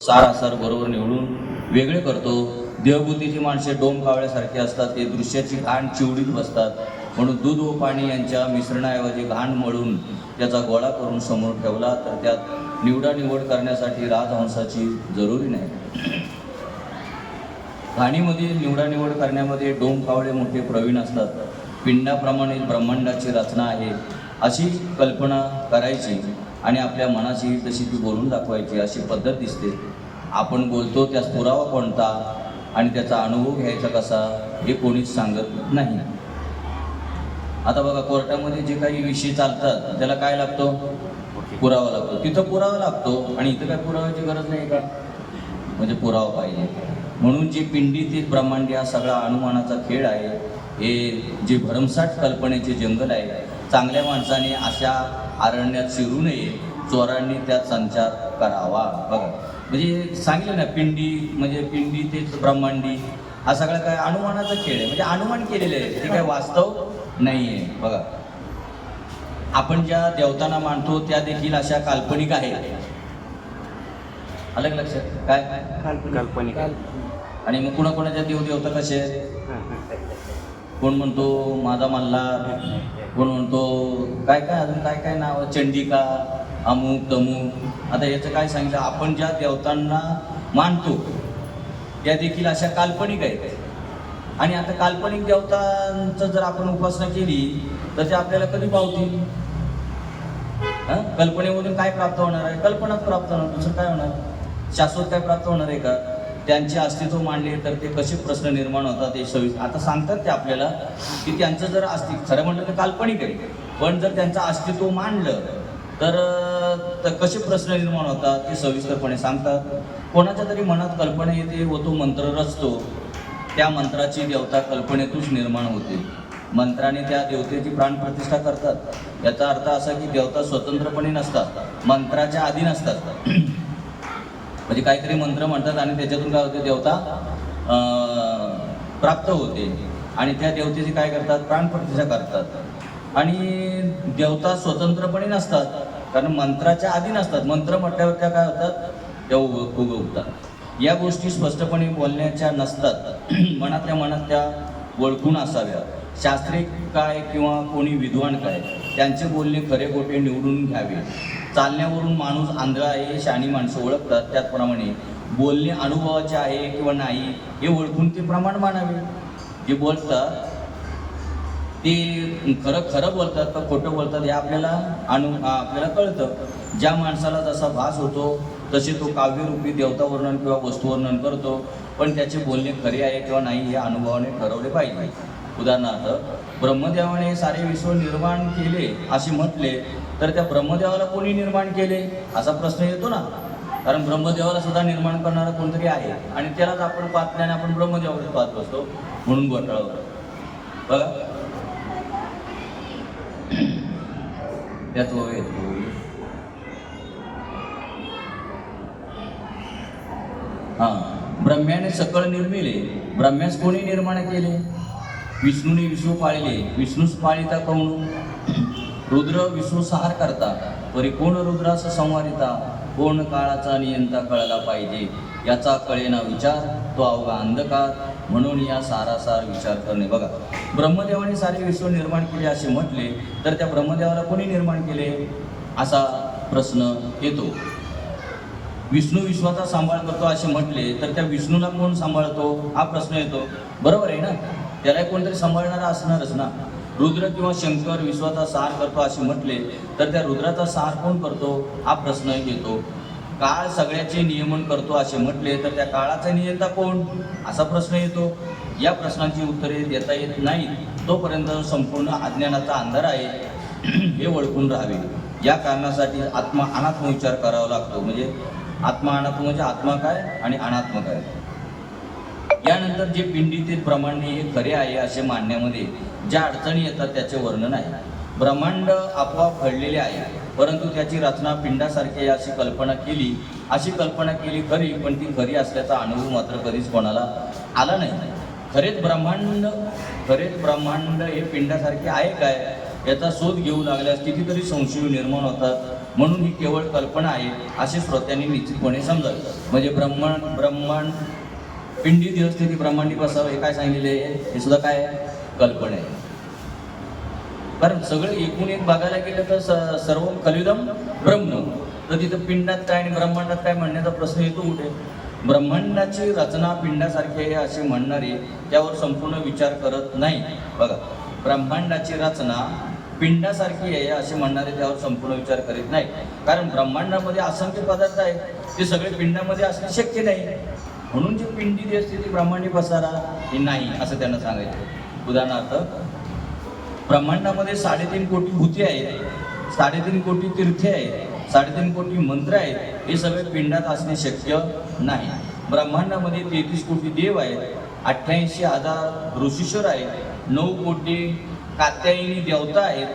सारासार बरोबर निवडून वेगळे करतो. देवभूतीची माणसे डोम कावळ्यासारखी असतात, ते दृश्याची घाण चिवडीत बसतात. म्हणून दूध व पाणी यांच्या मिश्रणाऐवजी घाण मळून त्याचा गोळा करून समोर ठेवला तर त्यात निवडानिवड करण्यासाठी राजहंसाची जरुरी नाही. घाणीमध्ये निवडानिवड करण्यामध्ये डोम कावळे मोठे प्रवीण असतात. पिंडाप्रमाणे ब्रह्मांडाची रचना आहे अशी कल्पना करायची आणि आपल्या मनाची तशी ती बोलून दाखवायची अशी पद्धत दिसते. आपण बोलतो त्यास पुरावा कोणता आणि त्याचा अनुभव घ्यायचा कसा हे कोणीच सांगत नाही. आता बघा, कोर्टामध्ये जे काही विषय चालतात त्याला काय लागतो? पुरावा लागतो. तिथं पुरावा लागतो आणि इथं काय पुराव्याची गरज नाही का? म्हणजे पुरावा पाहिजे. म्हणून जे पिंडी ते ब्रह्मांड हा सगळा अनुमानाचा खेळ आहे. हे जे भरमसाठ कल्पनेचे जंगल आहे. चांगल्या माणसाने अशा अरण्यात शिरू नये, चोरांनी त्यात संचार करावा. बघा, म्हणजे सांगितलं ना, पिंडी म्हणजे पिंडी तेच ब्रह्मांडी हा सगळा काय अनुमानाचा खेळ आहे. म्हणजे अनुमान केलेले आहे, ते काय वास्तव नाही आहे. बघा, आपण ज्या देवतांना मानतो त्या देखील अशा काल्पनिक आहेत. अलग लक्षात काय काल्पनिक. आणि मग कुणाकुणाच्या देवदेवता कसे आहेत? कोण म्हणतो माझा मल्हार, कोण म्हणतो काय काय अजून काय काय नाव, चंडिका, अमुक तमुक. आता याचं काय सांगितलं? आपण ज्या देवतांना मानतो त्या देखील अशा काल्पनिक आहेत. आणि आता काल्पनिक देवतांचं जर आपण उपासना केली तर ते आपल्याला कधी पावतील? कल्पनेमधून काय प्राप्त होणार आहे? कल्पनाच प्राप्त होणार, दुसरं काय होणार? शाश्वत काय प्राप्त होणार आहे का? त्यांचे अस्तित्व मांडले तर ते कसे प्रश्न निर्माण होतात ते आता सांगतात ते आपल्याला की त्यांचं जर अस्तित्व खरं म्हटलं तर काल्पनिक आहे, पण जर त्यांचं अस्तित्व मांडलं तर कसे प्रश्न निर्माण होतात ते सविस्तरपणे सांगतात. कोणाच्या तरी मनात कल्पना येते व तो मंत्र रचतो, त्या मंत्राची देवता कल्पनेतूनच निर्माण होते. मंत्राने त्या देवतेची प्राणप्रतिष्ठा करतात. याचा अर्थ असा की देवता स्वतंत्रपणे नसतात, मंत्राच्या अधीन असतात. म्हणजे काहीतरी मंत्र म्हणतात आणि त्याच्यातून काय होते? देवता प्राप्त होते आणि त्या देवतेची काय करतात? प्राणप्रतिष्ठा करतात. आणि देवता स्वतंत्रपणे नसतात, कारण मंत्राच्या अधीन असतात. मंत्र म्हटल्यावर त्या काय होतात? त्या उगवतात. या गोष्टी स्पष्टपणे बोलण्याच्या नसतात, मनातल्या मनात त्या ओळखून असाव्या. शास्त्री काय किंवा कोणी विद्वान काय, त्यांचे बोलणे खरे खोटे निवडून घ्यावे. चालण्यावरून माणूस आंधळा आहे हे शहाणी माणसं ओळखतात, त्याचप्रमाणे बोलणे अनुभवाचे आहे किंवा नाही हे ओळखून ते प्रमाण मानावे. जे बोलतात ते खरं बोलतात का खोटं बोलतात हे आपल्याला कळतं. ज्या माणसाला जसा भास होतो तसे तो काव्यरूपी देवतावर्णन किंवा वस्तुवर्णन करतो, पण त्याचे बोलणे खरे आहे किंवा नाही हे अनुभवाने ठरवले पाहिजे. उदाहरणार्थ, ब्रह्मदेवाने सारे विश्व निर्माण केले असे म्हटले तर त्या ब्रह्मदेवाला कोणी निर्माण केले असा प्रश्न येतो ना. कारण ब्रह्मदेवाला सुद्धा निर्माण करणारा कोणतरी आहे आणि त्यालाच आपण पाहत नाही, आपण ब्रह्मदेवाकडे पाहत बसतो, म्हणून घोटाळा होतो. बघा, त्याच ब्रह्म्याने सकळ निर्मिले, ब्रह्म्यास कोणी निर्माण केले? विष्णूने विश्व पाळले, विष्णूस पाळिता कवणू. रुद्र विष्णू सहार करता, परी कोण रुद्रास संवारिता. कोण काळाचा नियंता कळला पाहिजे, याचा कळेना विचार तो अवघा अंधकार. म्हणून या सारासार विचार करणे. बघा, ब्रह्मदेवाने सारे विश्व निर्माण केले असे म्हटले तर त्या ब्रह्मदेवाला कोणी निर्माण केले असा प्रश्न येतो. विष्णू विश्वाचा सांभाळ करतो असे म्हटले तर त्या विष्णूला कोण सांभाळतो हा प्रश्न येतो. बरोबर आहे ना, त्याला कोणतरी सांभाळणारा असणारच ना. रुद्र किंवा शंकर विश्वाचा सार करतो असे म्हटले तर त्या रुद्राचा सार कोण करतो हा प्रश्न येतो. काळ सगळ्याचे नियमन करतो असे म्हटले तर त्या काळाचा नियंता कोण असा प्रश्न येतो. या प्रश्नांची उत्तरे देता येत नाहीत तोपर्यंत संपूर्ण अज्ञानाचा अंधार आहे हे ओळखून राहावे. या कारणासाठी आत्मा अनात्म विचार करावा लागतो. म्हणजे आत्मा अनात्म म्हणजे आत्मा काय आणि अनात्म काय. यानंतर जे पिंडीतील ब्रह्मांड हे खरे आहे असे मानण्यामध्ये ज्या अडचणी येतात त्याचे वर्णन आहे. ब्रह्मांड आपोआप घडलेले आहे, परंतु त्याची रचना पिंडासारखी अशी कल्पना केली खरी, पण ती खरी असल्याचा अनुभव मात्र कधीच कोणाला आला नाही. खरेच ब्रह्मांड हे पिंडासारखे आहे काय याचा शोध घेऊ लागल्यास कितीतरी संशय निर्माण होतात. म्हणून ही केवळ कल्पना आहे असे श्रोत्यांनी निश्चितपणे समजावे. म्हणजे ब्रह्मांड पिंडी देवस्थिती ब्रह्मांडी बसावं हे काय सांगितलेले आहे, हे सुद्धा काय आहे, कल्पना आहे. कारण सगळं एकूण एक बघायला गेलं तर सर्व खलिदम ब्रह्म, तर तिथं पिंडात काय आणि ब्रह्मांडात काय म्हणण्याचा प्रश्न येतो कुठे. ब्रह्मांडाची रचना पिंडासारखी आहे असे म्हणणारे त्यावर संपूर्ण विचार करत नाही. बघा, ब्रह्मांडाची रचना पिंडासारखी आहे असे म्हणणारे त्यावर संपूर्ण विचार करीत नाही. कारण ब्रह्मांडामध्ये असंख्य पदार्थ आहेत, ते सगळे पिंडामध्ये असणे शक्य नाही. म्हणून जी पिंडी जी असते ती ब्रह्मांडी पसारा हे नाही असं त्यांना सांगायचं. उदाहरणार्थ, ब्रह्मांडामध्ये 3.5 कोटी भूते आहेत, 3.5 कोटी तीर्थे आहेत, 3.5 कोटी मंत्र आहेत, हे सगळे पिंडात असणे शक्य नाही. ब्रह्मांडामध्ये 33 कोटी देव आहेत, 88,000 ऋषीश्वर आहेत, 9 कोटी कात्यायनी देवता आहेत,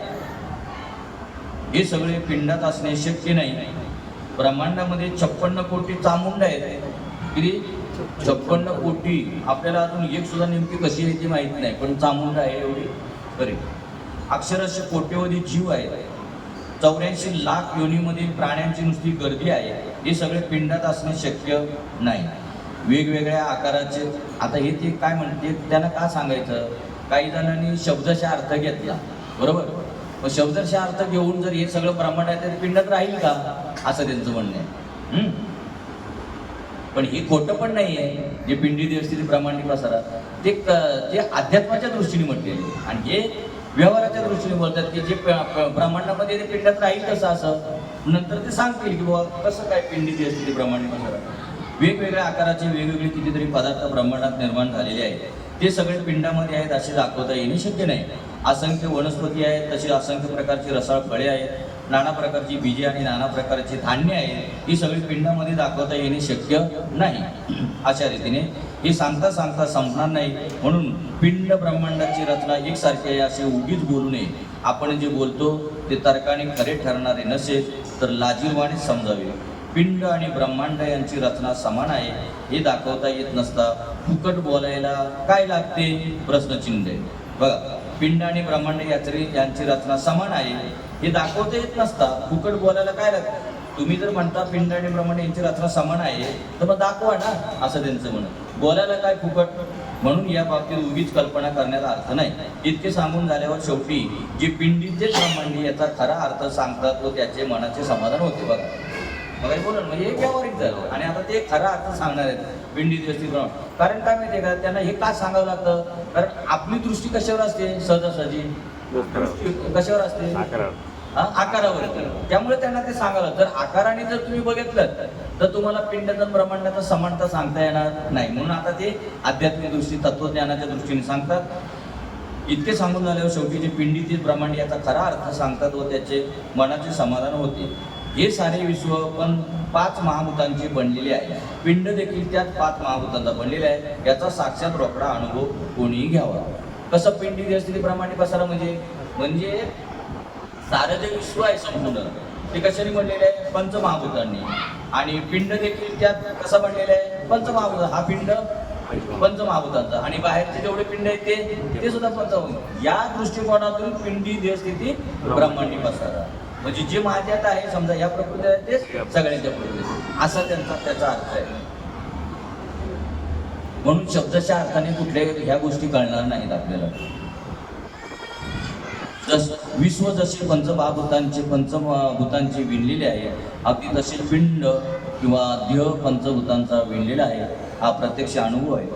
हे सगळे पिंडात असणे शक्य नाही. ब्रह्मांडामध्ये 56 कोटी चामुंड आहेत. किती? 56 कोटी. आपल्याला अजून एक सुद्धा नेमकी कशी आहे ती माहित नाही, पण चामुंड आहे एवढी खरी. अक्षरशः कोट्यवधी जीव आहेत, 84 लाख योनीमधील प्राण्यांची नुसती गर्दी आहे, हे सगळे पिंडात असणे शक्य नाही. वेगवेगळ्या आकाराचे, आता हे ते काय म्हणते त्यांना का सांगायचं, काही जणांनी शब्दशः अर्थ घेतला, बरोबर. मग शब्दशः अर्थ घेऊन जर हे सगळं ब्रह्मांड आहे तर पिंडात राहील का, असं त्यांचं म्हणणं आहे. पण हे खोटं पण नाही आहे. जे पिंडी देवस्थिती ब्रह्मांडी पसारा ते अध्यात्माच्या दृष्टीने म्हटलेले, आणि हे व्यवहाराच्या दृष्टीने बोलतात की जे ब्रह्मांडामध्ये ते पिंडात राहील कसं, असं नंतर ते सांगतील की बाबा कसं काय पिंडी देवस्थिती ब्रह्मांडी पसारा. वेगवेगळ्या आकाराचे वेगवेगळे कितीतरी पदार्थ ब्रह्मांडात निर्माण झालेले आहेत, ते सगळे पिंडामध्ये आहेत असे दाखवता येणे शक्य नाही. असंख्य वनस्पती आहेत, तशी असंख्य प्रकारची रसाळ फळे आहेत, नाना प्रकारची बीजे आणि नाना प्रकारचे धान्य आहेत, ही सगळी पिंडामध्ये दाखवता येणे शक्य नाही. अशा रीतीने हे सांगता सांगता संपणार नाही. म्हणून पिंड ब्रह्मांडाची रचना एकसारखी आहे असे उगीच बोलू नये. आपण जे बोलतो ते तर्काने खरे ठरणारे नसेल तर लाजीरवाणे समजावे. पिंड आणि ब्रह्मांड यांची रचना समान आहे हे दाखवता येत नसता फुकट बोलायला काय लागते, प्रश्नचिन्ह आहे. बघा, पिंड आणि ब्रह्मांड यांची रचना समान आहे हे दाखवता येत नसता फुकट बोलायला काय लागतं. तुम्ही जर म्हणता पिंड आणि ब्रह्मांड यांची रचना समान आहे तर मग दाखवा ना, असं त्यांचं म्हणणं. बोलायला काय फुकट. म्हणून या बाबतीत उगीच कल्पना करण्याचा अर्थ नाही. इतके सांगून झाल्यावर शेवटी जे पिंडीचे ब्रह्मांडी याचा खरा अर्थ सांगतात व त्याचे मनाचे समाधान होते. बघा, बघा बोला, म्हणजे हे व्यावहारिक झालं. आणि आता ते खरा अर्थ सांगणार आहेत पिंडी देवस्थिती ब्रह्मांड. कारण काय माहिती आहे का, त्यांना हे का सांगावं लागतं, कारण आपली दृष्टी कशावर असते, सहजासहजी कशावर असते, आकारावर. त्यामुळे त्यांना ते सांगावं. जर आकाराने जर तुम्ही बघितलं तर तुम्हाला पिंडाचा ब्रह्मांडाचा समानता सांगता येणार नाही. म्हणून आता ते आध्यात्मिक दृष्टी तत्वज्ञानाच्या दृष्टीने सांगतात. इतके सांगून झाल्यावर शेवटी जे पिंडीतील ब्रह्मांड याचा खरा अर्थ सांगतात व त्याचे मनाचे समाधान होते. हे सारे विश्व पण 5 महाभूतांचे बनलेले आहे. पिंड देखील त्यात 5 महाभूतांचा बनलेला आहे. याचा साक्षात रोकडा अनुभव कोणीही घ्यावा. कसं पिंडी देवस्थिती ब्रह्मांडी पसारा म्हणजे सारं जे विश्व आहे संपूर्ण ते कशाने बनलेले आहे, पंचमहाभूतांनी. आणि पिंड देखील त्यात कसा बनलेला आहे, पंचमहाभूत. हा पिंड पंचमहाभूतांचा, आणि बाहेरचे जेवढे पिंड आहेत ते सुद्धा पंचमहाभूत. या दृष्टिकोनातून पिंडी देवस्थिती ब्रह्मांडी पसारा म्हणजे जे माझ्यात आहे, समजा या प्रकृती आहे तेच सगळ्यांच्या प्रकृती, असा त्याचा अर्थ आहे. म्हणून शब्दाच्या अर्थाने कुठल्या ह्या गोष्टी कळणार नाहीत आपल्याला. विश्व जसे पंचमहाभूतांचे विणलेले आहे, अगदी तसे पिंड किंवा देह पंचभूतांचा विणलेला आहे. हा प्रत्यक्ष अनुभव आहे.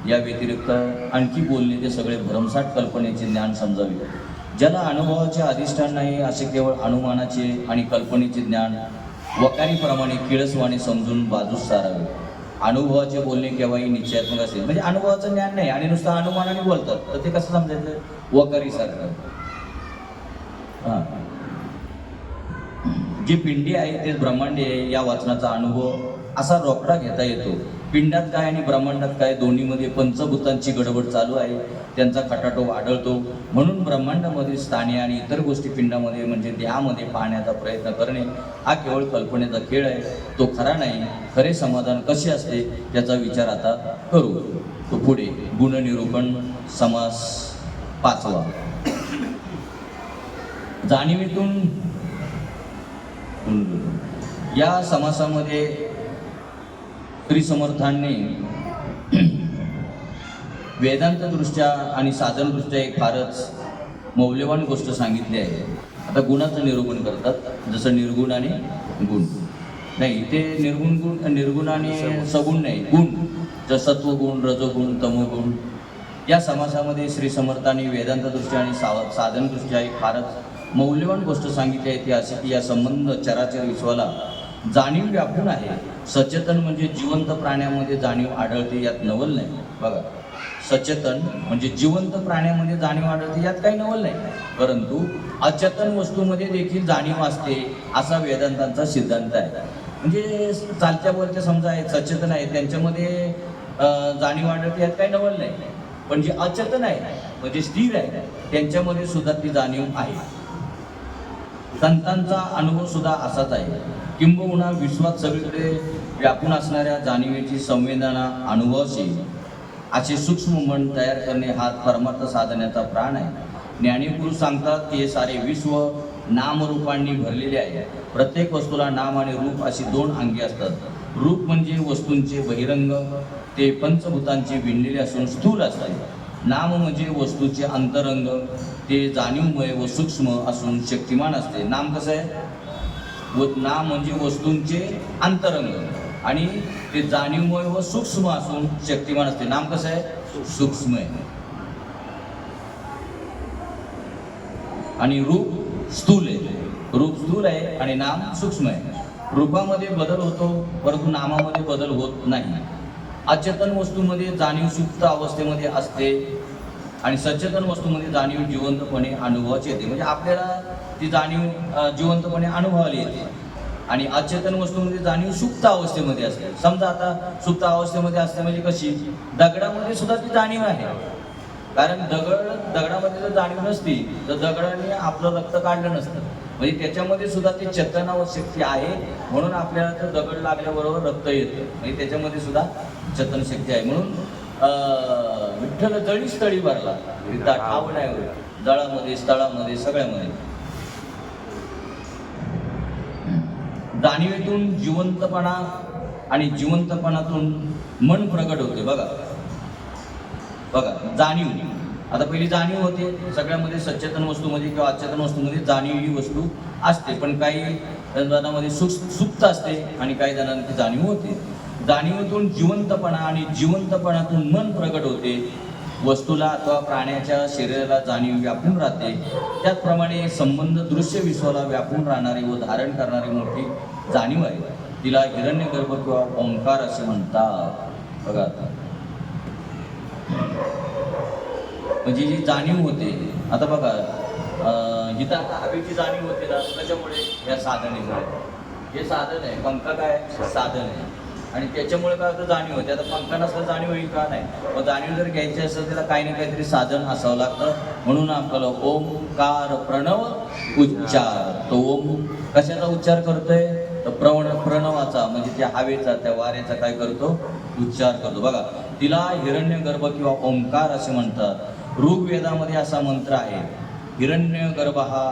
या व्यतिरिक्त आणखी बोलणे ते सगळे भ्रमसाट कल्पनेचे ज्ञान समजावे. ज्याला अनुभवाचे अधिष्ठान नाही असे केवळ अनुमानाचे आणि कल्पनेचे ज्ञान वकारीप्रमाणे किळसवाने समजून बाजूस सारावे. अनुभवाचे बोलणे केव्हाही निश्चयात्मक असेल, म्हणजे अनुभवाचं ज्ञान नाही आणि नुसतं अनुमानाने बोलतात तर ते कसं समजायचं, वकारीसारखं. जी पिंडी आहे ते ब्रह्मांडी आहे या वाचनाचा अनुभव असा रोकडा घेता येतो. पिंडात काय आणि ब्रह्मांडात काय दोन्हीमध्ये पंचभूतांची गडबड चालू आहे, त्यांचा खटाटोप आढळतो. म्हणून ब्रह्मांडामध्ये स्थाने आणि इतर गोष्टी पिंडामध्ये म्हणजे देहामध्ये पाहण्याचा प्रयत्न करणे हा केवळ कल्पनेचा खेळ आहे, तो खरा नाही. खरे समाधान कसे असते त्याचा विचार आता करू. तो पुढे गुणनिरूपण समास 5वा. जाणीवेतून या समासामध्ये श्री समर्थांनी वेदांतदृष्ट्या आणि साधनदृष्ट्या एक फारच मौल्यवान गोष्ट सांगितली आहे. आता गुणाचं निरूपण करतात, जसं निर्गुण आणि गुण. नाही, इथे निर्गुण आणि सगुण नाही, गुण, जसं सत्वगुण, रजोगुण, तमोगुण. या समासामध्ये श्री समर्थांनी वेदांतदृष्ट्या आणि साधनदृष्ट्या एक फारच मौल्यवान गोष्ट सांगितली आहे. ती अशी की या संबंध चराचर विश्वाला जाणीव व्यापून आहे. सचेतन म्हणजे जिवंत प्राण्यामध्ये जाणीव आढळते, यात नवल नाही. बघा, सचेतन म्हणजे जिवंत प्राण्यामध्ये जाणीव आढळते, यात काही नवल नाही. परंतु अचेतन वस्तूमध्ये देखील जाणीव असते, असा वेदांतांचा सिद्धांत आहे. म्हणजे चालत्या बोलत्या समजा आहेत, सचेतन आहेत, त्यांच्यामध्ये जाणीव आढळते, यात काही नवल नाही. पण जे अचेतन आहे म्हणजे स्थिर आहे, त्यांच्यामध्ये सुद्धा ती जाणीव आहे. संतांचा अनुभव सुद्धा असाच आहे. किंबहुना विश्वात सगळीकडे व्यापून असणाऱ्या जाणीवेची संवेदना अनुभवाशी असे सूक्ष्म मन तयार करणे हा परमार्थ साधण्याचा प्राण आहे. ज्ञानीपुरुष सांगतात की हे सारे विश्व नामरूपांनी भरलेले आहे. प्रत्येक वस्तूला नाम आणि रूप अशी दोन अंगे असतात. रूप म्हणजे वस्तूंचे बहिरंग, ते पंचभूतांचे विणलेले असून स्थूल असतात. नाम म्हणजे वस्तूचे अंतरंग, ते जाणीवमय व सूक्ष्म असून शक्तिमान असते. नाम कसं आहे? नाम म्हणजे वस्तूंचे अंतरंग आणि ते जाणीवमय व सूक्ष्म असून शक्तिमान असते. नाम कसं आहे? सूक्ष्म आहे. आणि रूप स्थूल आहे. रूप स्थूल आहे आणि नाम सूक्ष्म आहे. रूपामध्ये बदल होतो, परंतु नामामध्ये बदल होत नाही. अचेतन वस्तूमध्ये जाणीव सुप्त अवस्थेमध्ये असते आणि सचेतन वस्तूमध्ये जाणीव जिवंतपणे अनुभवाची येते. म्हणजे आपल्याला ती जाणीव जिवंतपणे अनुभवायला येते. आणि अचेतन वस्तूमध्ये जाणीव सुप्त अवस्थेमध्ये असते. समजा आता सुप्त अवस्थेमध्ये असते म्हणजे कशी? दगडामध्ये सुद्धा ती जाणीव आहे. कारण दगडामध्ये जर जाणीव नसती तर दगडाने आपलं रक्त काढलं नसतं. म्हणजे त्याच्यामध्ये सुद्धा ती चेतना व शक्ती आहे, म्हणून आपल्याला तर दगड लागल्याबरोबर रक्त येतं. म्हणजे त्याच्यामध्ये सुद्धा चेतन शक्ती आहे. म्हणून विठ्ठल जळी स्थळी भरला, ठाव नाही होत, जळामध्ये, स्थळामध्ये, सगळ्यामध्ये. जाणीवेतून जिवंतपणा आणि जिवंतपणातून मन प्रगट होते. बघा जाणीव. आता पहिली जाणीव होते सगळ्यामध्ये, सचेतन वस्तूमध्ये किंवा अचेतन वस्तूमध्ये जाणीव ही वस्तू असते. पण काही जणांमध्ये सुप्त असते आणि काही जणांना ती जाणीव होते. जाणीवेतून जिवंतपणा आणि जिवंतपणातून मन प्रगट होते. वस्तूला अथवा प्राण्याच्या शरीराला जाणीव व्यापून राहते. त्याचप्रमाणे संबंध दृश्य विश्वाला व्यापून राहणारी व धारण करणारी मोठी जाणीव आहे. तिला हिरण्यगर्भ किंवा ओंकार असे म्हणतात. बघा आता, म्हणजे जी जाणीव होते, आता बघा इथं आता हवेची जाणीव होते ना, त्याच्यामुळे या साधनेमुळे. हे साधन आहे, पंखा काय साधन आहे आणि त्याच्यामुळे काय होतं? जाणीव होते. आता पंखा नसला जाणीव होईल का? नाही. मग जाणीव जर घ्यायची असेल त्याला काही ना काहीतरी साधन असावं लागतं. म्हणून आपल्याला ओंकार प्रणव उच्चार. तो ओम कशाचा उच्चार करतोय? तर प्रणवाचा, म्हणजे त्या हवेचा, त्या वाऱ्याचा काय करतो? उच्चार करतो. बघा, तिला हिरण्यगर्भ किंवा ओंकार असे म्हणतात. ऋग्वेदामध्ये असा मंत्र आहे, हिरण्यगर्भ हा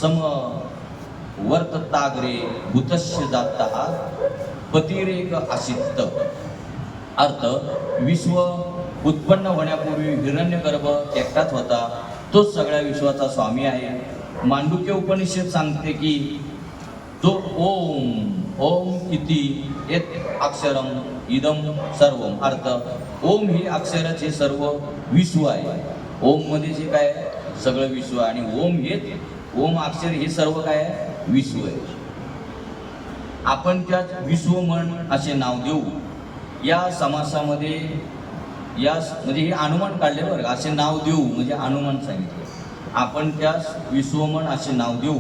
सम वर्तताग्रे भूतस्य जातः पतिरेक आशित. अर्थ, विश्व उत्पन्न होण्यापूर्वी हिरण्यगर्भ एकटाच होता, तोच सगळ्या विश्वाचा स्वामी आहे. मांडुक्य उपनिषद सांगते की जो ओम इति एक अक्षरम इदम सर्वम. अर्थ, ओम ही अक्षरच हे सर्व विश्व आहे. ओम मध्ये जे काय सगळं विश्व आहे आणि ओम अक्षर हे सर्व काय आहे? विश्व आहे. आपण त्यात विश्वमन असे नाव देऊ. या समासामध्ये म्हणजे हे अनुमान काढले बरं, असे नाव देऊ म्हणजे अनुमान सांगितले. आपण त्यास विश्वमन असे नाव देऊ.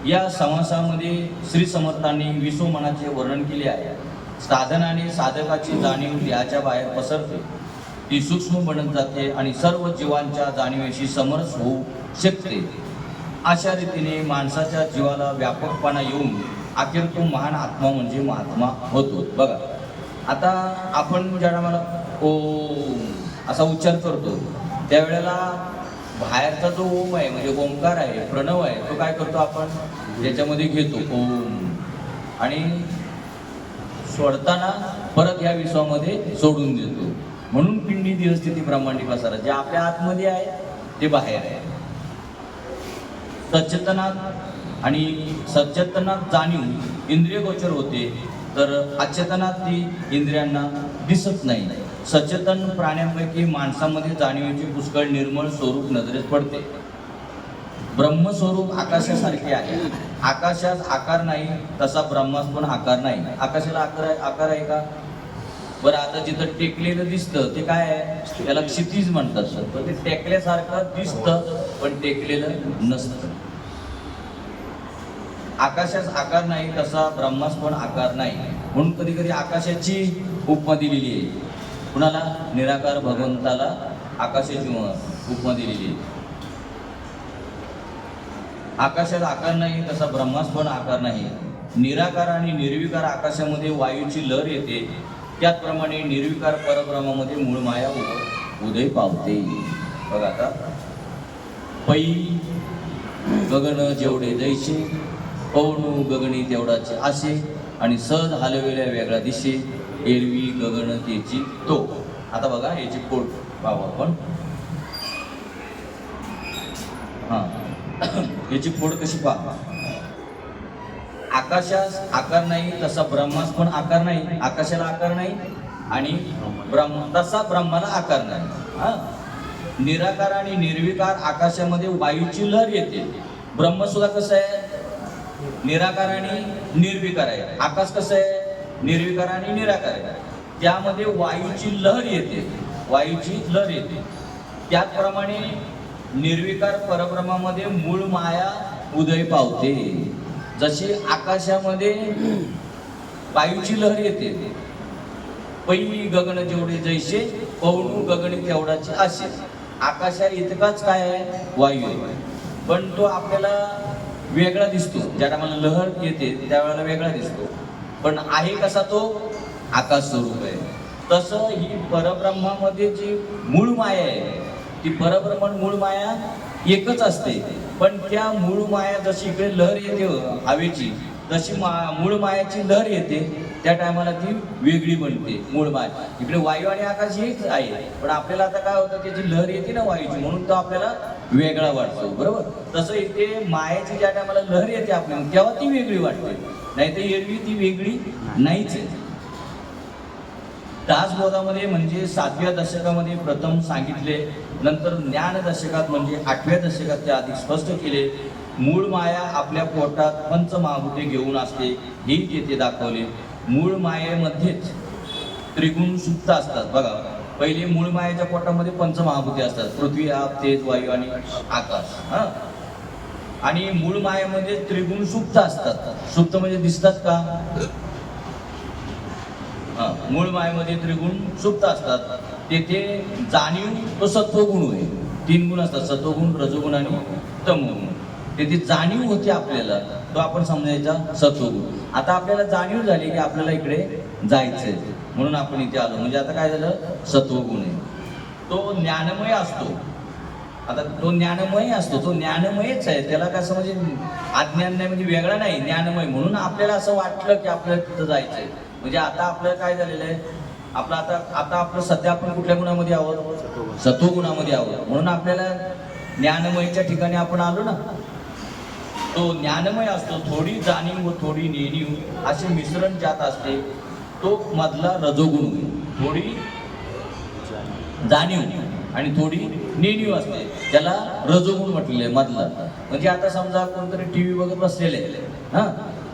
या समासामध्ये श्री समर्थांनी विश्वमनाचे वर्णन केले आहे. साधनाने साधकाची जाणीव देहाच्या बाहेर पसरते, ती सूक्ष्म बनत जाते आणि सर्व जीवांच्या जाणीवेशी समरस होऊ शकते. अशा रीतीने माणसाच्या जीवाला व्यापकपणा येऊन अखेर तो महान आत्मा म्हणजे महात्मा होतो. बघा, आता आपण ज्याला मला ओम असा उच्चार करतो त्यावेळेला बाहेरचा जो ओम आहे म्हणजे ओंकार आहे, प्रणव आहे, तो काय करतो? आपण त्याच्यामध्ये घेतो ओम. आणि सोडताना परत या विश्वामध्ये सोडून देतो. म्हणून पिंडी देहस्थिती ब्रह्मांडी पसारा, जे आपल्या आतमध्ये आहे ते बाहेर आहे. सचेतनात आणि सचेतनात जाणीव इंद्रिय गोचर होते, तर अचेतनात ती इंद्रियांना दिसत नाही. सचेतन प्राण्यांपैकी माणसामध्ये जाणीवेचे पुष्कळ निर्मळ स्वरूप नजरेस पडते. ब्रह्मस्वरूप आकाशासारखे आहे. आकाशात आकार नाही तसा ब्रह्मास पण आकार नाही. आकाशाला आकार आहे का? बरं, आता जिथं टेकलेलं दिसतं ते काय आहे? त्याला क्षितिज म्हणतात. पण ते टेकल्यासारखं दिसतं पण टेकलेलं नसतं. आकाशास आकार नाही तसा ब्रह्मास पण आकार नाही. म्हणून कधी कधी आकाशाची उपमा दिलेली आहे. कुणाला? निराकार भगवंताला आकाशाची उपमा दिलेली आहे. आकाशात आकार नाही तसा ब्रह्मास पण आकार नाही. निराकार आणि निर्विकार आकाशामध्ये वायूची लहर येते, त्याचप्रमाणे निर्विकार परब्रह्मामध्ये मूळ माया उदय पावते. बघा आता, पै गगन जेवढे जैसे, पवनू गगनी तेवढाचे असे, आणि सहज हलवेल्या वेगळा दिशे, एरवी गगन त्याची तो. आता बघा याची पोट पाहू आपण. हा, याची फोड कशी पहा. आकाशास आकार नाही तसा ब्रह्मास पण आकार नाही. आकाशाला आकार नाही आणि तसा ब्रह्माला आकार नाही. हा, निराकार आणि निर्विकार आकाशामध्ये वायूची लहर येते. ब्रह्म सुद्धा कसं आहे? निराकार आणि निर्विकार आहे. आकाश कसं आहे? निर्विकार आणि निराकार आहे. त्यामध्ये वायूची लहर येते. वायूची लहर येते. त्याचप्रमाणे निर्विकार परब्रह्मामध्ये मूळ माया उदय पावते. जशी आकाशामध्ये वायूची लहर येते, पै गगन जेवढे जैसे, पवनू गगन तेवढाचे असे. आकाशा इतकाच काय आहे? वायू आहे. पण तो आपल्याला वेगळा दिसतो. ज्या टायमाला लहर येते त्यावेळेला वेगळा दिसतो, पण आहे कसा तो? आकाश स्वरूप आहे. तसं ही परब्रह्मामध्ये जी मूळ माया आहे, ती परब्रह्मण मूळ माया एकच असते. पण त्या मूळ माया जशी इकडे लहर येते हवेची, तशी मूळ मायाची लहर येते, त्या टायमाला ती वेगळी बनते. मूळ माया इकडे वायू आणि आकाश हेच आहे, पण आपल्याला आता काय होतं? त्याची लहर येते ना वायूची, म्हणून तो आपल्याला वेगळा वाटतो. बरोबर, तसं इथे मायाची ज्या टायमाला लहर येते आपल्याला, तेव्हा ती वेगळी वाटते. नाही तर एरवी ती वेगळी नाहीच आहे. दासबोधामध्ये म्हणजे 7व्या दशकामध्ये प्रथम सांगितले, नंतर ज्ञान दशकात म्हणजे 8व्या दशकात ते अधिक स्पष्ट केले. मूळ माया आपल्या पोटात पंचमहाभूते घेऊन असते, हे येथे दाखवले. मूळ मायेमध्येच त्रिगुण सुप्त असतात. बघा, पहिले मूळ मायेच्या पोटामध्ये पंचमहाभूते असतात, पृथ्वी, आप, तेज, वायू आणि आकाश. हा, आणि मूळ मायेमध्ये त्रिगुण सुप्त असतात. सुप्त म्हणजे दिसतात का? मूळ मायेमध्ये त्रिगुण सुप्त असतात. तेथे जाणीव तो सत्वगुण होय. 3 गुण असतात, सत्वगुण, रजोगुण आणि तमोगुण. तेथे जाणीव होते आपल्याला, तो आपण समजायचा सत्वगुण. आता आपल्याला जाणीव झाली की आपल्याला इकडे जायचंय, म्हणून आपण इथे आलो. म्हणजे आता काय झालं? सत्वगुण आहे. तो ज्ञानमय असतो. आता तो ज्ञानमय असतो, तो ज्ञानमयच आहे. त्याला कसं म्हणजे अज्ञान नाही, म्हणजे वेगळा नाही, ज्ञानमय. म्हणून आपल्याला असं वाटलं की आपल्याला तिथं जायचंय. म्हणजे आता आपलं काय झालेलं आहे? आपलं आता आपलं सध्या आपण कुठल्या गुणामध्ये आहोत? सत्वगुणामध्ये आहोत. म्हणून आपल्याला ज्ञानमयच्या ठिकाणी आपण आलो ना. तो ज्ञानमय असतो. थोडी जाणीव व थोडी नेणीव असे मिश्रण ज्यात असते, तो मधला रजोगुण. थोडी जाणीव आणि थोडी नेणीव असते, त्याला रजोगुण म्हटलेलं आहे मधला. म्हणजे आता समजा कोणतरी टीव्ही बघत बसलेले आहे, हा,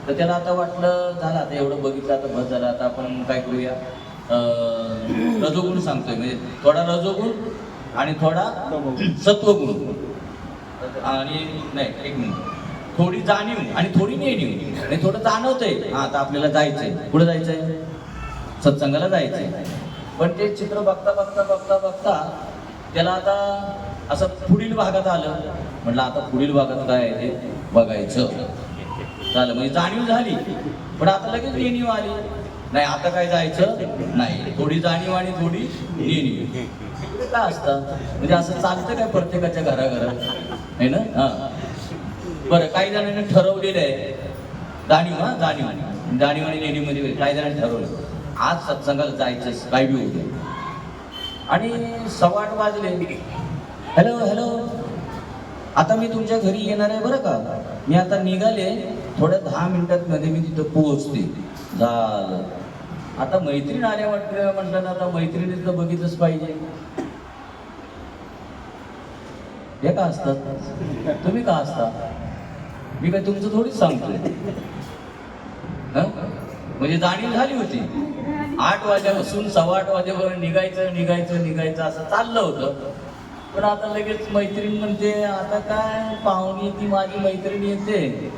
तर त्याला आता वाटलं झालं आता एवढं बघितलं, आता बस झालं, आता आपण काय करूया? रजोगुण सांगतोय, म्हणजे थोडा रजोगुण आणि थोडा सत्वगुण. आणि नाही, एक मिनिट, थोडी जाणीव आणि थोडी नेणीव. आणि थोडं जाणवतंय, हा आता आपल्याला जायचंय. कुठं जायचंय? सत्संगाला जायचंय. पण ते चित्र बघता बघता बघता बघता त्याला आता असं पुढील भागात आलं. म्हटलं आता पुढील भागात काय आहे ते बघायचं. झालं, म्हणजे जाणीव झाली, पण आता लगेच नेणीव आली. नाही, आता काय जायचं नाही, थोडी जाणीव आणि थोडी नेणीव. काय असतं म्हणजे असं चालतं काय प्रत्येकाच्या घराघरात, आहे ना? हा, बरं, काही जणांनी ठरवलेलं आहे जाणीव. हा, जाणीव जाणीव आणि नेणीमध्ये काही जणांनी ठरवलं आज सत्संगाला जायचं काय बी होऊ द्या. आणि 8:15 वाजले. हॅलो हॅलो, आता मी तुमच्या घरी येणार आहे बरं का, मी आता निघाले, थोड्या 10 मिनिटात मध्ये मी तिथं पोहोचते. झालं. आता मैत्रीण आल्या म्हटलं ना, आता मैत्रिणीच तर बघितलंच पाहिजे. हे का असतात, तुम्ही का असता, मी काय तुमचं थोडीच सांगतोय. म्हणजे जाणीव झाली होती. 8 वाजल्यापासून 8:15 वाजेपर्यंत निघायचं असं चाललं होतं. पण आता लगेच मैत्रीण म्हणते, आता काय पाहुणी ती माझी मैत्रीण येते,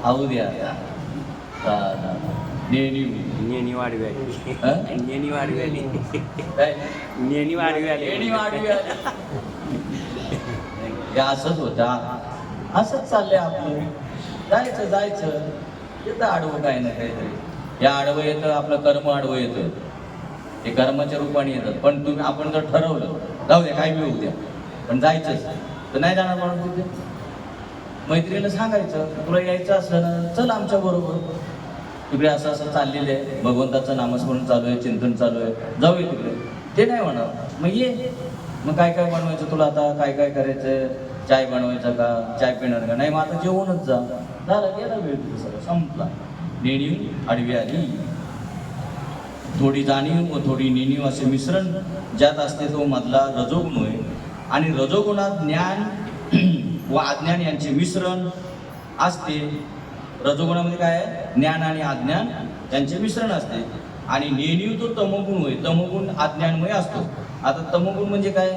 आऊ द्या आता. नेणी वाढवी हे असंच होतं, असंच चाललंय आपलं. जायचं येतं आडवं काय ना काहीतरी. या आडवं येतं, आपलं कर्म आडवं येतं, हे कर्माच्या रूपाने येतात. पण आपण जर ठरवलं जाऊ द्या काय बी होऊ द्या पण जायचंच, तर नाही जाणार म्हणून तिथे मैत्रिणीला सांगायचं, तुला यायचं असलं ना चल आमच्या बरोबर, तिकडे असं असं चाललेलं आहे, भगवंताचं नामस्मरण चालू आहे, चिंतन चालू आहे, जाऊया तिकडे. ते नाही म्हणा, मग ये, मग काय काय बनवायचं तुला, आता काय काय करायचं, चाय बनवायचा का, चाय पिणार का, नाही मग आता जेवूनच जा. झालं, गेला वेळ तुझं, सगळं संपला. नेणीव आडवी आली. थोडी जाणीव व थोडी नेणीव असे मिश्रण ज्यात असते तो मधला रजोगुण होय. आणि रजोगुणात ज्ञान व अज्ञान यांचे मिश्रण असते. रजोगुणामध्ये काय आहे, ज्ञान आणि अज्ञान यांचे मिश्रण असते. आणि नेणीव तो तमोगुण होय, तमोगुण अज्ञानमय असतो. आता तमोगुण म्हणजे काय,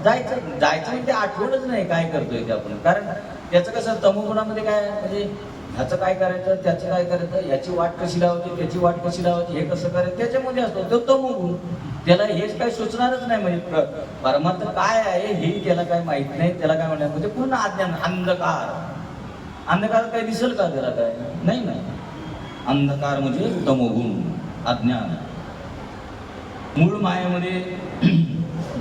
जायचं म्हणजे आठवणच नाही काय करतोय ते आपण. कारण त्याचं कसं, तमोगुणामध्ये काय म्हणजे ह्याचं काय करायचं, त्याचं काय करायचं, ह्याची वाट कशी लावायची, त्याची वाट कशी लावायची, हे कसं करायचं, त्याच्यामध्ये असतो तो तमोगुण. त्याला हेच काही सुचणारच नाही, म्हणजे परमार्थ काय आहे हे त्याला काय माहित नाही. त्याला काय म्हणतात म्हणजे पूर्ण अज्ञान, अंधकार काय दिसेल का त्याला, काय नाही. अंधकार म्हणजे तमोगुण, अज्ञान. मूळ मायामध्ये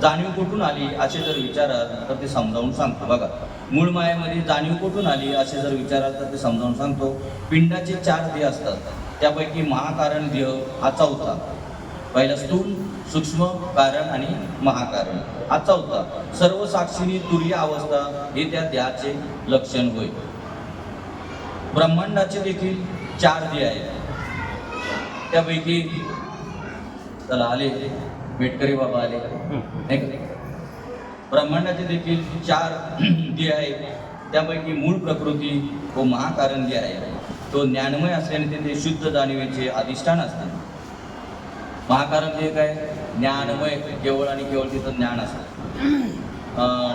जाणीव कुठून आली असे जर विचाराल तर ते समजावून सांगतो. बघा, मूळ मायामध्ये जाणीव कुठून आली असे जर विचाराल तर ते समजावून सांगतो. पिंडाचे 4 देह असतात, त्यापैकी महाकारण देह हा चौथा. पहिला स्थूल, सूक्ष्म, कारण आणि महाकारण हा चौथा. सर्व साक्षीनी तुर्य अवस्था हे त्या देहाचे लक्षण होय. ब्रह्मांडाचे देखील 4 देह आहेत, त्यापैकी चला आले बेटकरी बाबा आले नाही का. ब्रह्मांडाचे देखील 4 देह आहेत, त्यापैकी मूळ प्रकृती व महाकारण देह आहे. तो ज्ञानमय असल्याने ते शुद्ध जाणीवेचे अधिष्ठान असते. महाकारण देह काय, ज्ञानमय, केवळ आणि केवळ तिथं ज्ञान असतं.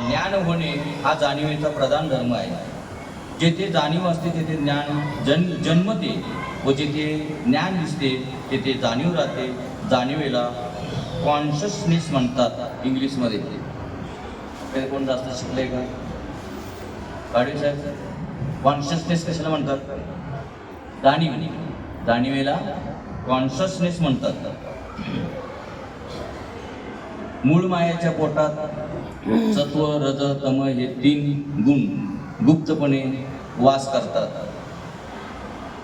ज्ञान होणे हा जाणीवेचा प्रधान धर्म आहे. जेथे जाणीव असते तेथे ज्ञान जन्मते व जेथे ज्ञान दिसते तेथे जाणीव राहते. जाणीवेला कॉन्शियसनेस म्हणतात इंग्लिशमध्ये. कोण जास्त शिकलंय का पाडवी साहेब? कॉन्शियसनेस कशाला म्हणतात? जाणीवेला कॉन्शियसनेस म्हणतात. मूळ मायाच्या पोटात सत्व, रज, तम हे 3 गुण गुप्तपणे वास करतात.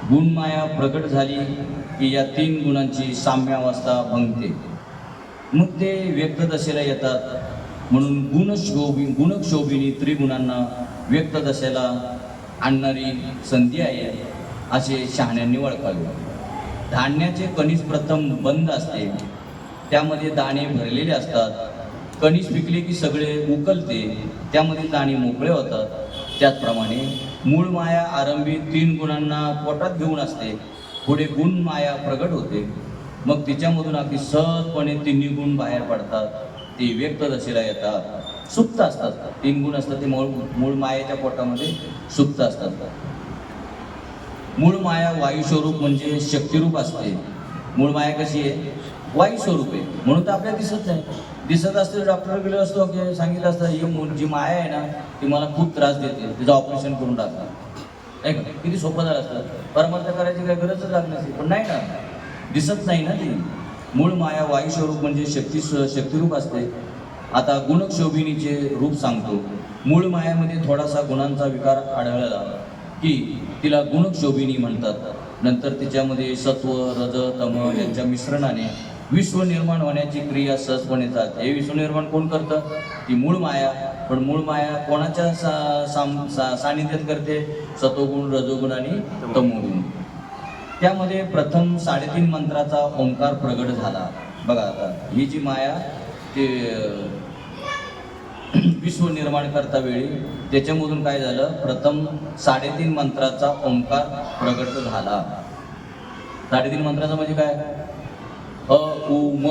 गुणमाया प्रकट झाली की या 3 गुणांची साम्यावस्था भंगते, मग ते व्यक्त दशेला येतात. म्हणून गुणक्षोभिनी त्रिगुणांना व्यक्त दशेला आणणारी संधी आहे असे शहाण्यांनी ओळखावे. धान्याचे कणीस प्रथम बंद असते, त्यामध्ये दाणे भरलेले असतात. कणीस पिकले की सगळे उकलते, त्यामध्ये दाणे मोकळे होतात. त्याचप्रमाणे मूळ माया आरंभी 3 गुणांना पोटात घेऊन असते. पुढे गुण माया प्रगट होते, मग तिच्यामधून अगदी सहजपणे 3 गुण बाहेर पडतात. ते व्यक्त दशेला येतात, सुप्त असतात. 3 गुण असतात ते मूळ मायेच्या पोटामध्ये सुप्त असतात. मूळ माया वायुस्वरूप म्हणजे शक्तिरूप असते. मूळ माया कशी आहे? वायुस्वरूप आहे, म्हणून तर आपल्याला दिसत नाही. दिसत असते डॉक्टर गेलो असतो की सांगितलं असतं ही जी माया आहे ना ती मला खूप त्रास देते, तिचं ऑपरेशन करून टाका, नाही का? किती सोपं झालं असतं. परमार्थ करायची काही गरजच लागली नसती, पण नाही ना, दिसत नाही ना ती. मूळ माया वायुस्वरूप म्हणजे शक्तिरूप असते. आता गुणक्षोभिनीचे रूप सांगतो. मूळ मायामध्ये थोडासा गुणांचा विकार आढळला की तिला गुणक्षोभिनी म्हणतात. नंतर तिच्यामध्ये सत्व रज तम यांच्या मिश्रणाने विश्व निर्माण होण्याची क्रिया सहजपणे चालते. हे विश्व निर्माण कोण करतं? ती मूळ माया. पण मूळ माया कोणाच्या सानिध्यात करते? सत्वगुण, रजोगुण आणि तमोगुण. त्यामध्ये प्रथम 3.5 मंत्राचा ओंकार प्रगट झाला. बघा आता ही जी माया ते विश्व निर्माण करता वेळी त्याच्यामधून काय झालं? प्रथम 3.5 मंत्राचा ओंकार प्रगट झाला. 3.5 मंत्राचा म्हणजे काय? अ उ म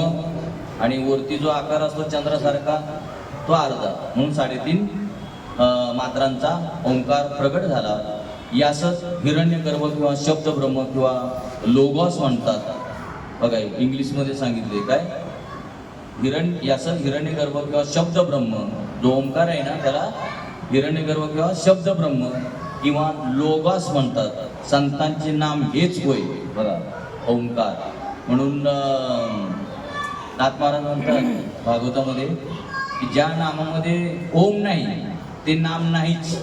आणि वरती जो आकार असतो चंद्रासारखा तो अर्धा, म्हणून 3.5 मात्रांचा ओंकार प्रगट झाला. यासच हिरण्यगर्भ किंवा शब्द ब्रह्म किंवा लोगॉस म्हणतात. बघा इंग्लिशमध्ये सांगितले काय? यासच हिरण्यगर्भ किंवा शब्द ब्रह्म, जो ओंकार आहे ना त्याला हिरण्यगर्भ किंवा शब्द ब्रह्म किंवा लोगॉस म्हणतात. संतांचे नाम हेच होय. बघा ओंकार. म्हणून नाथ महाराज म्हणतात भागवतामध्ये की ज्या नामामध्ये ओम नाही ते नाम नाहीच,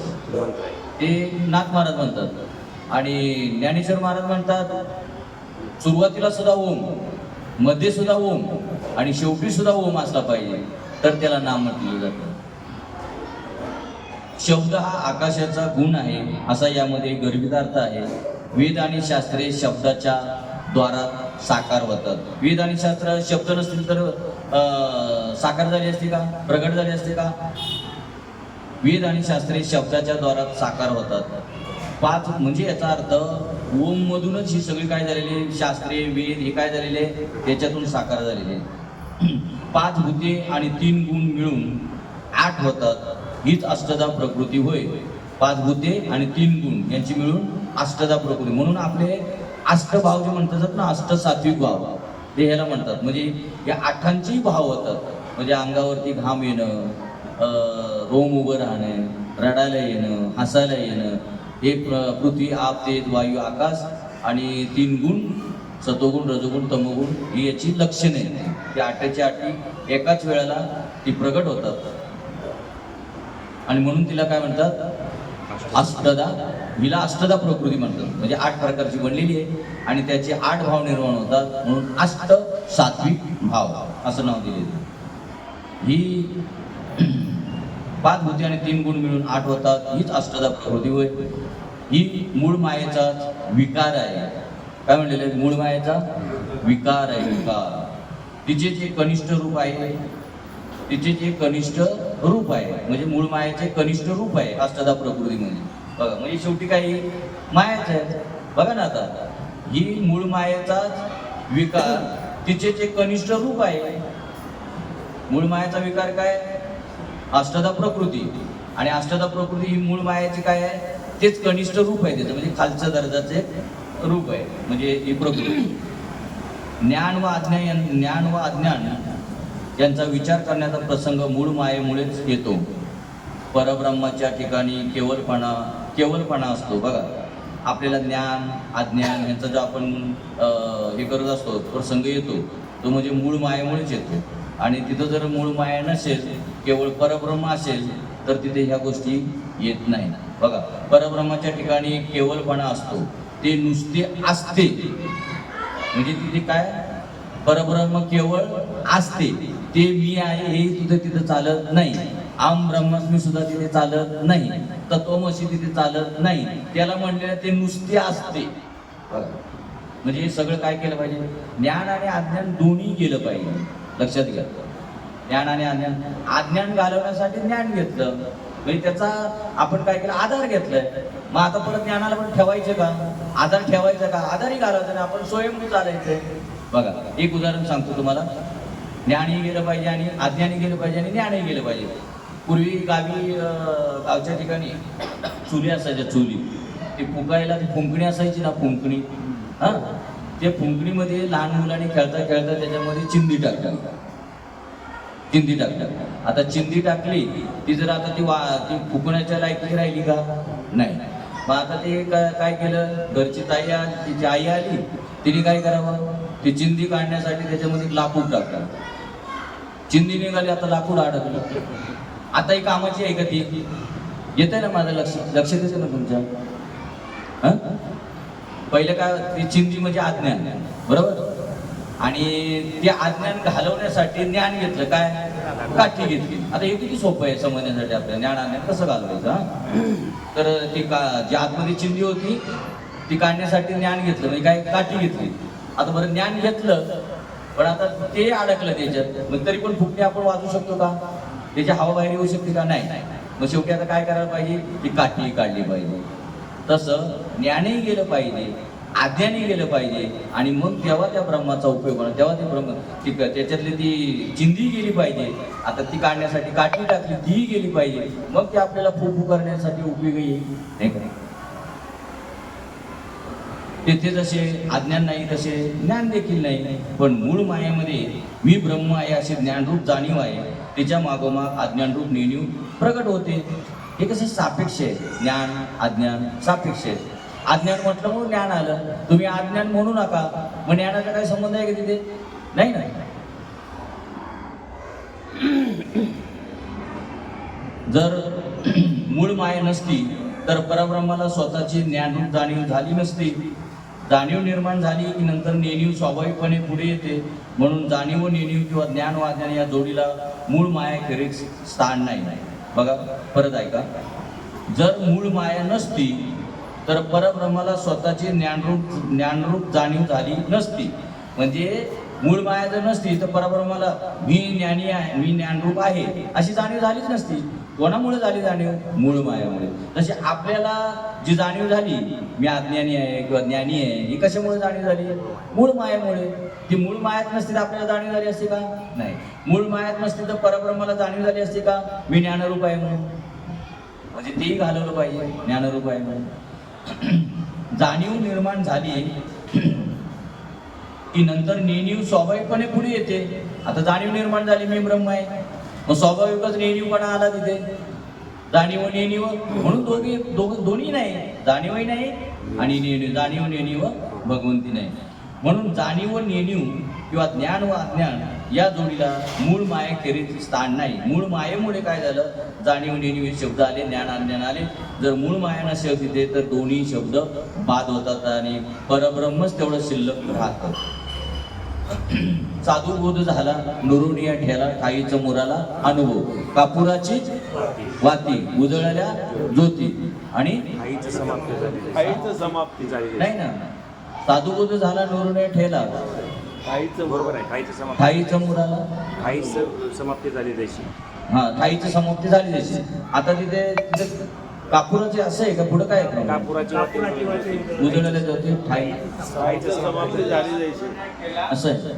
ते नाथ महाराज म्हणतात. आणि ज्ञानेश्वर महाराज म्हणतात सुरुवातीला सुद्धा ओम, मध्ये सुद्धा ओम आणि शेवटी सुद्धा ओम असला पाहिजे तर त्याला नाम म्हटलं जातं. शब्द हा आकाशाचा गुण आहे असा यामध्ये गर्भितार्थ आहे. वेद आणि शास्त्रे शब्दाच्या द्वारात साकार होतात. वेद आणि शास्त्र शब्द नसतील तर साकार झाली असते का? प्रगट झाली असते का? वेद आणि शास्त्रे शब्दाच्या द्वारात साकार होतात. 5 म्हणजे याचा अर्थ ओम मधूनच ही सगळी काय झालेली शास्त्रे वेद हे काय झालेले त्याच्यातून साकार झालेले. 5 भूते आणि 3 गुण मिळून 8 होतात. हीच अष्टधा प्रकृती होय. 5 भूते आणि 3 गुण यांची मिळून अष्टधा प्रकृती. म्हणून आपले अष्टभाव जे म्हणतात ना, अष्टसात्विक भाव ते ह्याला म्हणतात. म्हणजे या 8 भाव होतात. म्हणजे अंगावरती घाम येणं, रोम उभं राहणं, रडायला येणं, हसायला येणं, हे पृथ्वी आप तेज वायू आकाश आणि 3 गुण सत्वगुण रजोगुण तमोगुण ही याची लक्षणे. ती 8च्या 8 एकाच वेळेला ती प्रगट होतात. आणि म्हणून तिला काय म्हणतात? अष्टधा. हिला अष्टधा प्रकृती म्हणतात. म्हणजे 8 प्रकारची बनलेली आहे आणि त्याचे 8 भाव निर्माण होतात. म्हणून अष्ट सात्विक भाव असं नाव दिले. ही 5 भूते आणि 3 गुण मिळून 8 होतात. हीच अष्टधा प्रकृती होय. ही मूळ मायेचा विकार आहे. काय म्हणलेलं आहे? मूळ मायेचा विकार आहे. विकार. तिचे जे कनिष्ठ रूप आहे, तिचे जे कनिष्ठ रूप आहे म्हणजे मूळ मायेचे कनिष्ठ रूप आहे अष्टधा प्रकृती म्हणजे. बघा म्हणजे शेवटी काही मायाच आहे. बघा ना आता ही मूळ मायेचा विकार, तिचे जे कनिष्ठ रूप आहे. मूळ मायेचा विकार काय? अष्टधा प्रकृती. आणि अष्टधा प्रकृती ही मूळ मायेची काय आहे? तेच कनिष्ठ रूप आहे त्याचं, म्हणजे खालच्या दर्जाचे रूप आहे म्हणजे ही प्रकृती. ज्ञान व अज्ञान यांचा विचार करण्याचा प्रसंग मूळ मायेमुळेच येतो. परब्रह्माच्या ठिकाणी केवलपणा असतो. बघा आपल्याला ज्ञान अज्ञान यांचा जो आपण हे करत असतो प्रसंग येतो तो म्हणजे मूळ मायेमुळेच येतो. आणि तिथं जर मूळ माया नसेल, केवळ परब्रह्म असेल तर तिथे ह्या गोष्टी येत नाही. बघा परब्रह्माच्या ठिकाणी केवलपणा असतो, ते नुसते असते. म्हणजे तिथे काय? परब्रह्म केवळ असते. ते मी आहे हे सुद्धा तिथे चालत नाही. आम ब्रह्मास्मी सुद्धा तिथे चालत नाही. तत्वमसी तिथे चालत नाही. त्याला म्हणलेलं ते नुसते असते. म्हणजे हे सगळं काय केलं पाहिजे? ज्ञान आणि अज्ञान दोन्ही गेलं पाहिजे. लक्षात घ्या. ज्ञान आणि अज्ञान घालवण्यासाठी ज्ञान घेतलं म्हणजे त्याचा आपण काय केलं? आधार घेतलाय. मग आता परत ज्ञानाला पण ठेवायचं का? आधार ठेवायचा का? आधारही घालायचा नाही. आपण स्वयंभू चालायचंय. बघा एक उदाहरण सांगतो तुम्हाला. ज्ञानही गेलं पाहिजे आणि अज्ञानही गेलं पाहिजे आणि ज्ञानही गेलं पाहिजे. पूर्वी गावच्या ठिकाणी चुली असायच्या. चुली ते फुकायला ती फुंकणी असायची ना, फुंकणी. हा ते फुंकणीमध्ये लहान मुलांनी खेळता त्याच्यामध्ये चिंदी टाकतात. आता चिंदी टाकली ती जर आता ती फुकण्याच्या लायकीची राहिली का? नाही. मग आता ते काय केलं? घरची तिची आई आली, तिने काय करावं? ती चिंदी काढण्यासाठी त्याच्यामध्ये लाकूड टाकतात. चिंदी निघाली, आता लाकूड अडकलं. आता ही कामाची आहे का ती? येते ना माझं लक्ष येते ना तुमच्या? पहिलं काय ती चिंधी म्हणजे अज्ञान, बरोबर. आणि ते अज्ञान घालवण्यासाठी ज्ञान घेतलं, काय काठी घेतली. आता हे किती सोपं आहे समजण्यासाठी, आपल्या ज्ञान अज्ञान कसं घालवायचं. तर ती जी आतमध्ये चिंधी होती ती काढण्यासाठी ज्ञान घेतलं, म्हणजे काय काठी घेतली. आता बरं ज्ञान घेतलं पण आता ते अडकलं त्याच्यात, मग तरी पण फुकणी आपण वाजवू शकतो का? त्याची हवा बाहेर येऊ शकते का? नाही. मग शेवटी आता काय करायला पाहिजे, ती काठी काढली पाहिजे. तसं ज्ञानही गेलं पाहिजे, आज्ञानही गेलं पाहिजे, आणि मग तेव्हा त्या ब्रह्माचा उपयोग होणार. तेव्हा ते ब्रह्म त्याच्यातली ती चिंधी गेली पाहिजे. आता ती काढण्यासाठी काठी टाकली, तीही गेली पाहिजे, मग ते आपल्याला फू करण्यासाठी उपयोगी येईल, नाही का? तेथे जसे अज्ञान नाही तसे ज्ञान देखील नाही. पण मूळ मायेमध्ये मी ब्रह्म आहे असे ज्ञानरूप जाणीव आहे, त्याच्या मागोमाग अज्ञानरूप नेणीव प्रगट होते. हे कसं सापेक्ष आहे, ज्ञान अज्ञान सापेक्ष आहे. अज्ञान म्हटलं म्हणून ज्ञान आलं, तुम्ही अज्ञान म्हणू नका, मग ज्ञानाचा काय संबंध आहे का तिथे? नाही ना. जर मूळ माया नसती तर परब्रह्माला स्वतःची ज्ञानरूप जाणीव झाली नसती. जाणीव निर्माण झाली की नंतर नेणीव स्वाभाविकपणे पुढे येते. म्हणून जाणीव व नेणीव किंवा ज्ञान व अज्ञान या जोडीला मूळ माया खेरीज स्थान नाही. बघा परत ऐका, जर मूळ माया नसती तर परब्रह्माला स्वतःची ज्ञानरूप जाणीव झाली नसती. म्हणजे मूळ माया जर नसती तर परब्रह्माला मी ज्ञानी आहे, मी ज्ञानरूप आहे अशी जाणीव झालीच नसती. कोणामुळे झाली जाणीव? मूळ मायामुळे. तशी आपल्याला जी जाणीव झाली, मी अज्ञानी आहे किंवा ज्ञानी आहे, ही कशामुळे जाणीव झाली? मूळ मायामुळे. ती मूळ मायात नसती तर आपल्याला जाणीव झाली असते का? नाही. मूळ मायात नसती तर परब्रह्माला जाणीव झाली असते का मी ज्ञानरूप आहे म्हणून? म्हणजे तेही घालवलं पाहिजे, ज्ञानरूप आहे म्हणून. जाणीव निर्माण झाली की नंतर नेणीव स्वाभाविकपणे पुढे येते. आता जाणीव निर्माण झाली मी ब्रह्म आहे, मग स्वाभाविकच नेणीवपणा आला तिथे. जाणीव नेणीव म्हणून दोन्ही नाही, जाणीवही नाही आणि जाणीव नेणीव भगवंती नाही. म्हणून जाणीव नेणीव किंवा ज्ञान व अज्ञान या जोडीला मूळ मायेखेरीज स्थान नाही. मूळ मायेमुळे काय झालं, जाणीव नेणीव हे शब्द आले, ज्ञान अज्ञान आले. जर मूळ माया नसेल तिथे तर दोन्ही शब्द बाद होतात आणि परब्रह्मच तेवढं शिल्लक राहतं. साधू बोध झाला नुरुनिया ठेला, ठाईचं मुराला अनुभव, कापुराची वाती उजळल्या ज्योती आणि आईचं समाप्ती झाली नाही ना. साधू बोध झाला नुरुनिया ठेला, आईचं बरोबर आहे, ठाईचं मुराला आईचं समाप्ती झाली त्याची. हा, ठाईची समाप्ती झाली त्याची. आता तिथे कापुराचे असं आहे का? पुढं काय आहे? कापुराची उजळल्या ज्योती ठाई आईचं समाप्ती झाली त्याची असं आहे.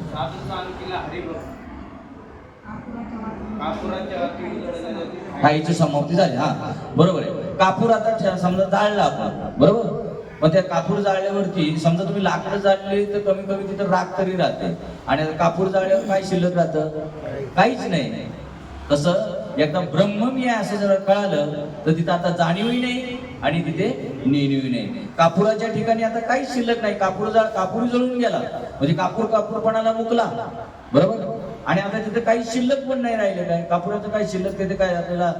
ठाईची समाप्ती झाली. हा बरोबर आहे. कापूर आता समजा जाळला आपण, बरोबर. मग त्या कापूर जाळल्यावरती समजा तुम्ही लाकडं जाळले तर कमी कमी तिथं राख तरी राहते, आणि कापूर जाळल्यावर काय शिल्लक राहतं? काहीच नाही. तसं एकदा ब्रह्म मी आहे असं जर कळालं तर तिथं आता जाणीवही नाही आणि तिथे नेणीवही नाही. कापुराच्या ठिकाणी आता काहीच शिल्लक नाही. कापूर जळून गेला म्हणजे कापूरपणाला मुकला, बरोबर. आणि आता तिथे काही शिल्लक पण नाही राहिले. काय कापुराचं काही शिल्लक तिथे काय आपल्याला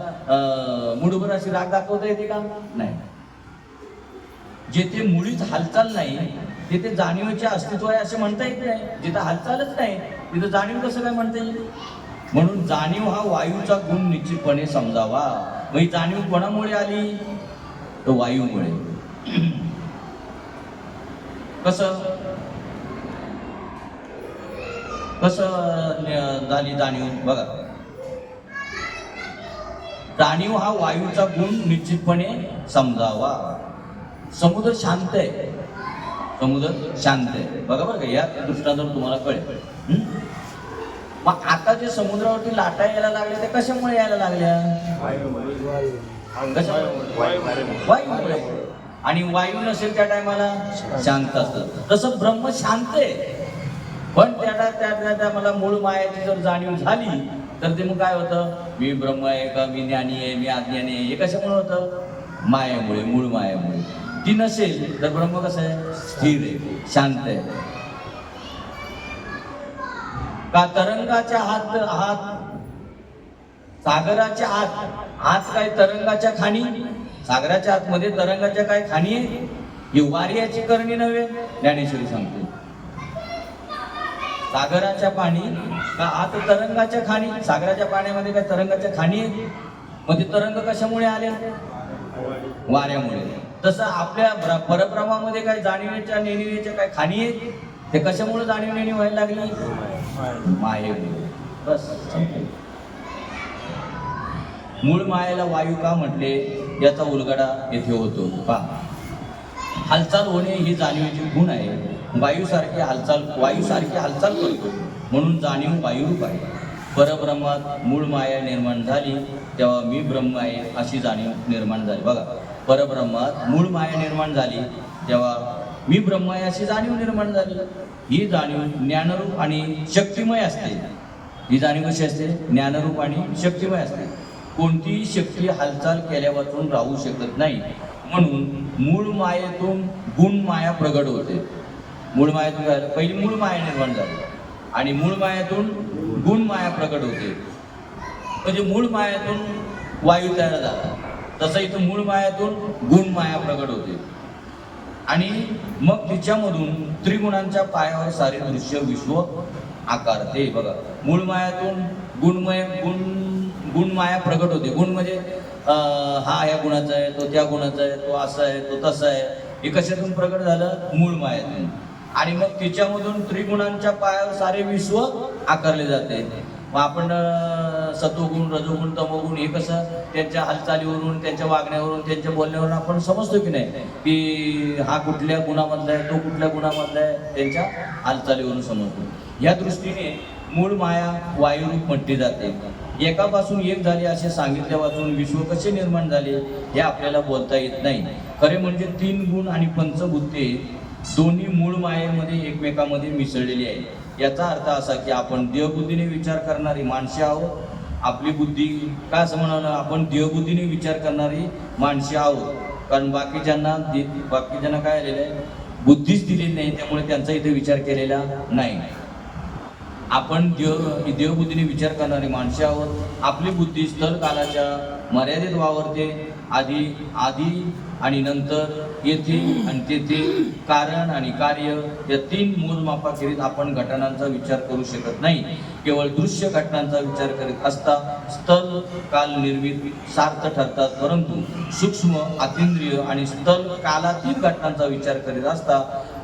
मुठभर अशी राग दाखवता येते का? नाही. जेथे मुळीच हालचाल नाही तिथे जाणीवेचे अस्तित्व आहे असं म्हणता येत नाही. जिथं हालचालच नाही तिथं जाणीव कसं काय म्हणता येईल? म्हणून जाणीव हा वायूचा गुण निश्चितपणे समजावा. मग ही जाणीव कोणामुळे आली? तर वायूमुळे. कसं झाली जाणीव? बघा, जाणीव हा वायूचा गुण निश्चितपणे समजावा. समुद्र शांत आहे, समुद्र शांत आहे. बघा बरं का, या दृष्टांतावर तुम्हाला कळेल. मग आता जे समुद्रावरती लाटा यायला लागल्या ते कशामुळे यायला लागल्या? वायूमुळे. आणि वायू नसेल त्या टायमाला शांत असतं. तसं ब्रह्म शांत आहे, पण त्या मला मूळ मायाची जर जाणीव झाली तर ते मग काय होतं? मी ब्रह्म आहे का, मी ज्ञानी आहे, मी अज्ञानी आहे, हे कशामुळे होतं? मायेमुळे, मूळ मायेमुळे. ती नसेल तर ब्रह्म कसं आहे? स्थिर आहे, शांत आहे. का तरंगाच्या हात सागराच्या आत काय तरंगाच्या खाणी? सागराच्या आतमध्ये तरंगाच्या काय खाणी आहे? ही वार्याची करणी नव्हे, ज्ञानेश्वरी सांगते. सागराच्या पाणी का आत तरंगाच्या खाणी. सागराच्या पाण्यामध्ये काय तरंगाच्या खाणी आहेत? मग ते तरंग कशामुळे आले? वाऱ्यामुळे. तसं आपल्या परब्रह्मामध्ये काय जाणीवेच्या नेणीवेच्या काय खाणी आहेत? ते कशामुळे जाणीव नेणी व्हायला लागली? मायेमुळे. बस संपलं. मूळ मायेला वायू का म्हटले याचा उलगडा येथे होतो. पहा, हालचाल होणे ही जाणीवेची गुण आहे. वायूसारखी हालचाल करतो म्हणून जाणीव वायुरूप आहे. परब्रह्मात मूळ माया निर्माण झाली तेव्हा मी ब्रह्म आहे अशी जाणीव निर्माण झाली. बघा, परब्रह्मात मूळ माया निर्माण झाली तेव्हा मी ब्रह्म आहे अशी जाणीव निर्माण झाली. ही जाणीव ज्ञानरूप आणि शक्तिमय असते. ही जाणीव कशी असते? ज्ञानरूप आणि शक्तिमय असते. कोणतीही शक्ती हालचाल केल्यापासून राहू शकत नाही. म्हणून मूळ मायेतून गुण माया प्रगट होते. मूळ मायेतून काय झालं? पहिली मूळ माया निर्माण झाली आणि मूळ मायातून गुण माया प्रगट होते. म्हणजे मूळ मायातून वायू तयार झाला, तसं इथं मूळ मायातून गुण माया प्रगट होते आणि मग तिच्यामधून त्रिगुणांच्या पायावर सारे दृश्य विश्व आकारते. बघा, मूळ मायातून गुण माया प्रगट होते. गुण म्हणजे हा या गुणाचा आहे, तो त्या गुणाचा आहे, तो असा आहे, तो तसा आहे. हे कशातून प्रगट झालं? मूळ मायातून. आणि मग तिच्यामधून त्रिगुणांच्या पायावर सारे विश्व आकारले जाते. मग आपण सत्वगुण, रजोगुण, तमोगुण हे कसं त्यांच्या हालचालीवरून, त्यांच्या वागण्यावरून, त्यांच्या बोलण्यावरून आपण समजतो की नाही की हा कुठल्या गुणामधला आहे, तो कुठल्या गुणामधला आहे, त्यांच्या हालचालीवरून समजतो. या दृष्टीने मूळ माया वायुरूप म्हटली जाते. एकापासून एक झाले असे सांगितल्यापासून विश्व कसे निर्माण झाले हे आपल्याला बोलता येत नाही. खरे म्हणजे 3 गुण आणि पंचभूते दोन्ही मूळ मायेमध्ये एकमेकांमध्ये मिसळलेली आहे. याचा अर्थ असा की आपण देहबुद्धीने विचार करणारी माणसे आहोत. आपली बुद्धी काय असं म्हणावं, आपण देहबुद्धीने विचार करणारी माणसे आहोत. कारण बाकीच्यांना काय आलेलं आहे? बुद्धीच दिलेली नाही, त्यामुळे त्यांचा इथे विचार केलेला नाही. आपण देवबुद्धीने विचार करणारी माणसे आहोत. आपली बुद्धी स्थल कालाच्या मर्यादित वावरते. आधी आणि नंतर, येथे आणि तेथे, कारण आणि कार्य या 3 मोजमापाखेरीज आपण घटनांचा विचार करू शकत नाही. केवळ दृश्य घटनांचा विचार करीत असता स्थल काल निर्मित सार्थ ठरतात, परंतु सूक्ष्म, अतींद्रिय आणि स्थल कालातील घटनांचा विचार करीत असता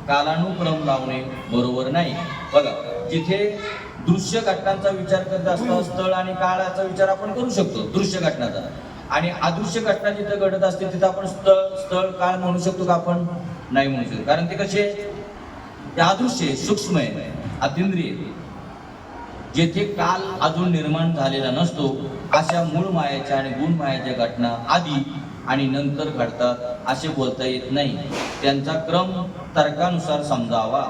कालानुक्रम लावणे बरोबर नाही. बघा, जिथे दृश्य घटनांचा विचार करत असता स्थळ आणि काळाचा विचार आपण करू शकतो दृश्य घटनाचा, आणि अदृश्य घटना जिथे घडत असते तिथे आपण स्थळ काळ म्हणू शकतो का? आपण नाही म्हणू शकतो. कारण ते कसे? ते अदृश्य, सूक्ष्म आहे, अतींद्रिय. जेथे काल अजून निर्माण झालेला नसतो अशा मूळ मायाच्या आणि गुण मायाच्या घटना आधी आणि नंतर घडतात असे बोलता येत नाही. त्यांचा क्रम तर्कानुसार समजावा,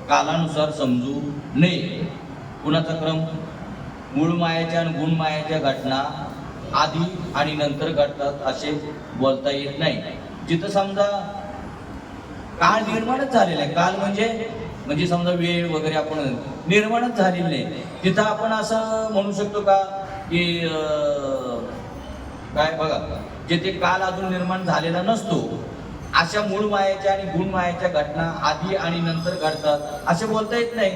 कालानुसार समजू नये. कुणाचा क्रम? मूळ मायाच्या आणि गुण मायाच्या घटना आधी आणि नंतर घडतात असे बोलता येत नाही. जिथं समजा काळ निर्माणच झालेला आहे, काल म्हणजे समजा वेळ वगैरे आपण निर्माणच झालेली नाही, तिथं आपण असं म्हणू शकतो का की काय? बघा, जिथे काल अजून निर्माण झालेला नसतो अशा मूळ मायाच्या आणि गुण मायाच्या घटना आधी आणि नंतर घडतात असे बोलता येत नाही.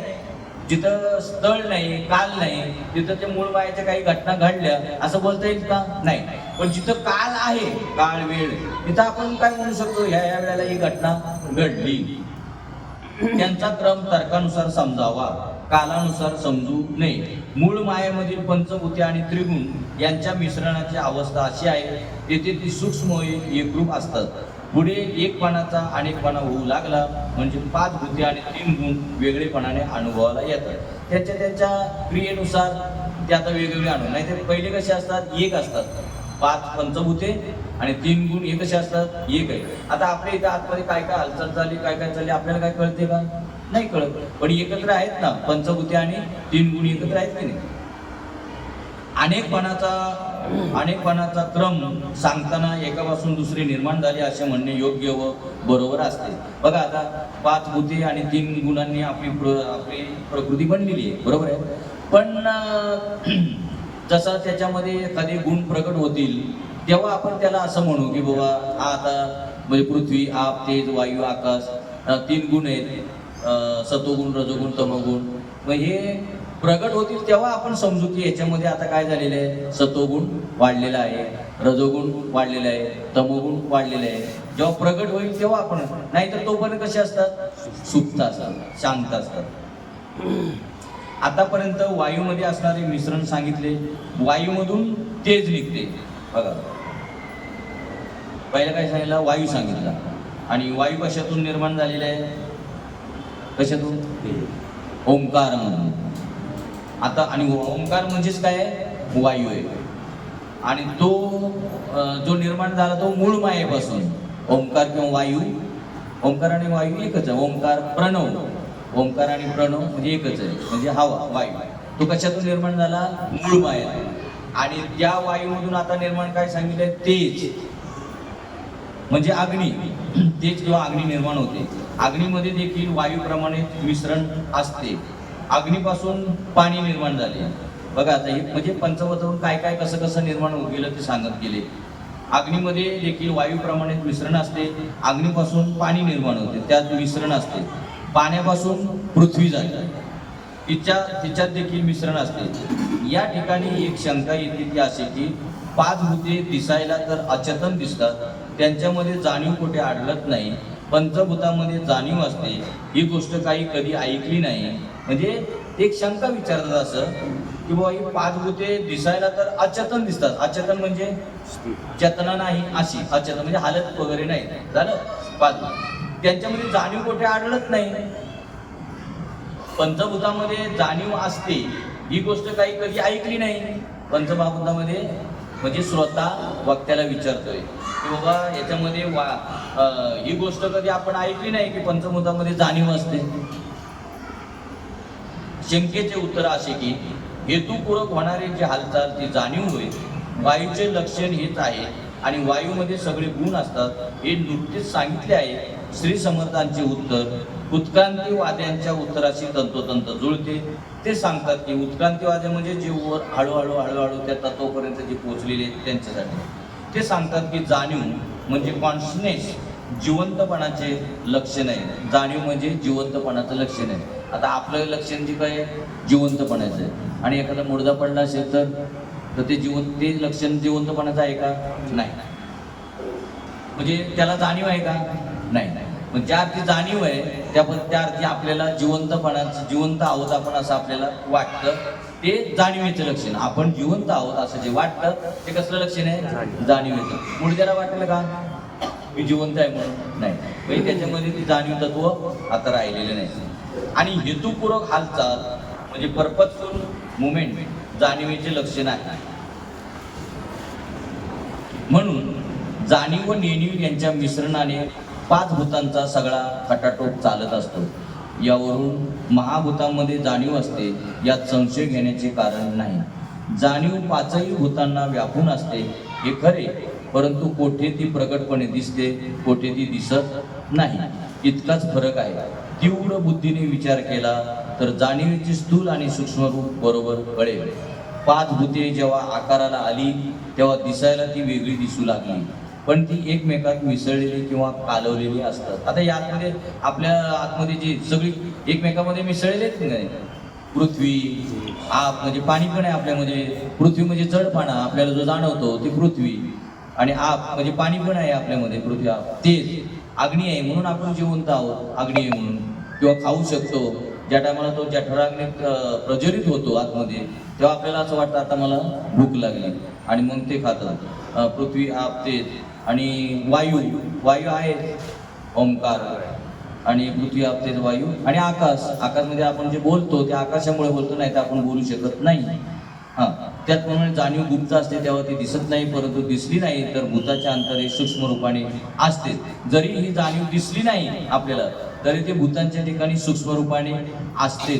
जिथं स्थळ नाही, काल नाही, तिथं ते मूळ मायाच्या काही घटना घडल्या असं बोलता येईल का? नाही. पण जिथं काल आहे, काळ वेळ, तिथं आपण काय म्हणू शकतो? ह्या वेळेला ही घटना घडली. त्यांचा क्रम तर्कानुसार समजावा, कालानुसार समजू नये. मूळ मायेमधील पंचभूते आणि त्रिगुण यांच्या मिश्रणाची अवस्था अशी आहे, तेथे ती सूक्ष्म एकरूप असतात. पुढे एकपणाचा अनेकपणा होऊ लागला म्हणजे 5 भूते आणि 3 गुण वेगळेपणाने अनुभवाला येतात. त्यांच्या क्रियेनुसार ते आता वेगवेगळे अनुभव. नाही तर पहिले कसे असतात? एक असतात. 5 पंचभूते आणि 3 गुण हे कसे असतात? एक आहे. आता आपल्या इथं आतमध्ये काय काय हालचाल चालली, काय काय चालली आपल्याला काय कळते का? नाही कळत. पण एकत्र आहेत ना, पंचभूते आणि 3 गुण एकत्र आहेत की नाही? अनेकपणाचा क्रम सांगताना एकापासून दुसरे निर्माण झाले असे म्हणणे योग्य व बरोबर असते. बघा, आता 5 भूते आणि 3 गुणांनी आपली प्रकृती बनलेली आहे, बरोबर आहे. पण जसा त्याच्यामध्ये एखादे गुण प्रकट होतील तेव्हा आपण त्याला असं म्हणू की बाबा हा आता म्हणजे पृथ्वी, आप, तेज, वायू, आकाश, 3 गुण आहेत. सतोगुण, रजोगुण, तमोगुण. मग हे प्रगट होतील तेव्हा आपण समजू की याच्यामध्ये आता काय झालेलं आहे, सतोगुण वाढलेला आहे, रजोगुण वाढलेला आहे, तमोगुण वाढलेला आहे. जेव्हा प्रगट होईल तेव्हा आपण, नाहीतर तोपर्यंत कसे असतात, सुप्त असतात, शांत असतात. आतापर्यंत वायूमध्ये असणारे मिश्रण सांगितले. वायूमधून तेज निघते. बघा, पहिला काय सांगितलं, वायू सांगितला. आणि वायू कशातून निर्माण झालेला आहे, कशातून, ओंकार म्हणून. आता आणि ओंकार म्हणजेच काय आहे, वायू आहे. आणि तो जो निर्माण झाला तो मूळ मायेपासून. ओंकार किंवा वायू, ओंकार आणि वायू एकच आहे. ओंकार प्रणव, ओंकार आणि प्रणव म्हणजे एकच आहे, म्हणजे हवा, वायू. तो कशातून निर्माण झाला, मूळ मायेतून. आणि त्या वायूमधून आता निर्माण काय सांगितलंय, तेज म्हणजे अग्नी. तेज किंवा अग्नी निर्माण होते. अग्नीमध्ये देखील वायूप्रमाणे मिश्रण असते. अग्नीपासून पाणी निर्माण झाले. बघा आता हे म्हणजे पंचभूतावरून काय काय कसं कसं निर्माण होत गेलं ते सांगत गेले. अग्नीमध्ये देखील वायूप्रमाणे मिश्रण असते. अग्नीपासून पाणी निर्माण होते, त्यात मिश्रण असते. पाण्यापासून पृथ्वी जाते, तिच्यात देखील मिश्रण असते. या ठिकाणी एक शंका येते ती असे की 5 भूते दिसायला तर अचेतन दिसतात, त्यांच्यामध्ये जाणीव कुठे आढळत नाही. पंचभूतामध्ये जाणीव असते, ही गोष्ट काही कधी ऐकली नाही. म्हणजे एक शंका विचारतात असं की बाबा ही 5 भूते दिसायला तर अचेतन दिसतात. अचेतन म्हणजे चेतना नाही अशी, अचेतन म्हणजे हालत वगैरे नाही झालं. 5 त्यांच्यामध्ये जाणीव कुठे आढळत नाही. पंचभूतामध्ये जाणीव असते, ही गोष्ट काही कधी ऐकली नाही. पंचमहाभूतामध्ये म्हणजे श्रोता वक्त्याला विचारतोय की बाबा याच्यामध्ये ही गोष्ट कधी आपण ऐकली नाही की पंचभूतामध्ये जाणीव असते. शंकेचे उत्तर असे की हेतुपूर्वक होणारी जी हालचाल ती जाणीव होईल. वायूचे लक्षण हेच आहे आणि वायूमध्ये सगळे गुण असतात, हे नुकतेच सांगितले आहे. श्री समर्थांचे उत्तर उत्क्रांतीवाद्यांच्या उत्तराशी तंतोतंत जुळते. ते सांगतात की उत्क्रांतीवादी म्हणजे जे वर हळूहळू त्या तत्वापर्यंत जे पोहोचलेले आहेत त्यांच्यासाठी. ते सांगतात की जाणीव म्हणजे कॉन्शनेस, जिवंतपणाचे लक्षण आहे. जाणीव म्हणजे जिवंतपणाचं लक्षण आहे. आता आपलं लक्षण जे काय जिवंतपणाचं आहे, आणि एखादा मुर्दा पडला असेल तर ते लक्षण जिवंतपणाचं आहे का, नाही. म्हणजे त्याला जाणीव आहे का, नाही. पण ज्या अर्थी जाणीव आहे त्या अर्थी आपल्याला जिवंत आहोत आपण असं आपल्याला वाटतं. ते जाणीवेचं लक्षण. आपण जिवंत आहोत असं जे वाटतं ते कसलं लक्षण आहे, जाणीवेचं. मुर्द्याला वाटलं का मी जिवंत आहे म्हणून, नाही. म्हणजे त्याच्यामध्ये ती जाणीव तत्व आता राहिलेलं नाही. आणि हेतुपूर्वक हालचाल म्हणजे पर्पजफुल मुवमेंट जाणीवेचे लक्षण आहे. म्हणून जाणीव व नेणीव यांच्या मिश्रणाने 5 भूतांचा सगळा खटाटोप चालत असतो. यावरून महाभूतांमध्ये जाणीव असते, यात संशय घेण्याचे कारण नाही. जाणीव 5ही भूतांना व्यापून असते हे खरे, परंतु कोठे ती प्रकटपणे दिसते, कोठे ती दिसत नाही, इतकाच फरक आहे. तीव्र बुद्धीने विचार केला तर जाणीवेची स्थूल आणि सूक्ष्म रूप बरोबर कळेल. 5 भूते जेव्हा आकाराला आली तेव्हा दिसायला ती वेगळी दिसू लागली, पण ती एकमेकात मिसळलेली किंवा कालवलेली असतात. आता या आतमध्ये आपल्या आतमध्ये जी सगळी एकमेकामध्ये मिसळलेली आहेत नाही. पृथ्वी, आप म्हणजे पाणी पण आहे आपल्यामध्ये. पृथ्वी म्हणजे जडपणा आपल्याला जो जाणवतो ती पृथ्वी, आणि आप म्हणजे पाणी पण आहे आपल्यामध्ये. पृथ्वी, आप, तेज, अग्नी आहे म्हणून आपण जिवंत आहोत, अग्नी आहे म्हणून. किंवा खाऊ शकतो. ज्या टायमाला तो जठराग्नीत प्रज्वलित होतो आतमध्ये, तेव्हा आपल्याला असं वाटतं आता मला भूक लागली, आणि मग ते खातात. पृथ्वी, आप, तेज. आणि वायू आहे ओंकार, आणि पृथ्वी, आप, तेज, वायू. आणि आकाशमध्ये आपण जे बोलतो ते आकाशामुळे बोलतो, नाही तर आपण बोलू शकत नाही. त्याचप्रमाणे जाणीव गुप्त असते तेव्हा ती दिसत नाही, परंतु दिसली नाही तर भूताच्या अंतरे सूक्ष्म रूपाने असते. जरी ही जाणीव दिसली नाही आपल्याला तरी ते भूतांच्या ठिकाणी सूक्ष्म रूपाने असते.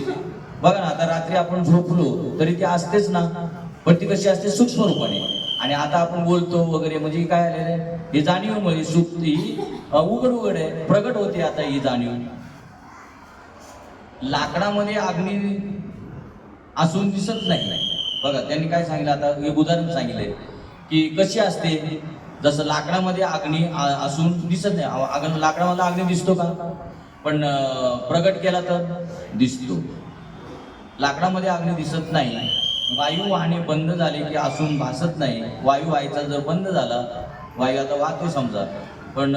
बघा ना, आता रात्री आपण झोपलो तरी ती असतेच ना, पण ती कशी असते, सूक्ष्म रूपाने. आणि आता आपण बोलतो वगैरे म्हणजे काय आलेलं आहे, ही जाणीव म्हणजे सुप्ती उघड आहे, प्रगट होते आता ही जाणीव. लाकडामध्ये अग्नी असून दिसत नाही. बघा त्यांनी काय सांगितलं, आता एक उदाहरण सांगितलंय की कशी असते, जसं लाकडामध्ये अग्नी असून दिसत नाही, लाकडामध्ये अग्नी दिसतो का? पण प्रगट केला तर दिसतो. लाकडामध्ये अग्नी दिसत नाही. वायू वाहने बंद झाले की असून भासत नाही. वायू व्हायचा जर बंद झाला, वायू आता वाहतोय समजा, पण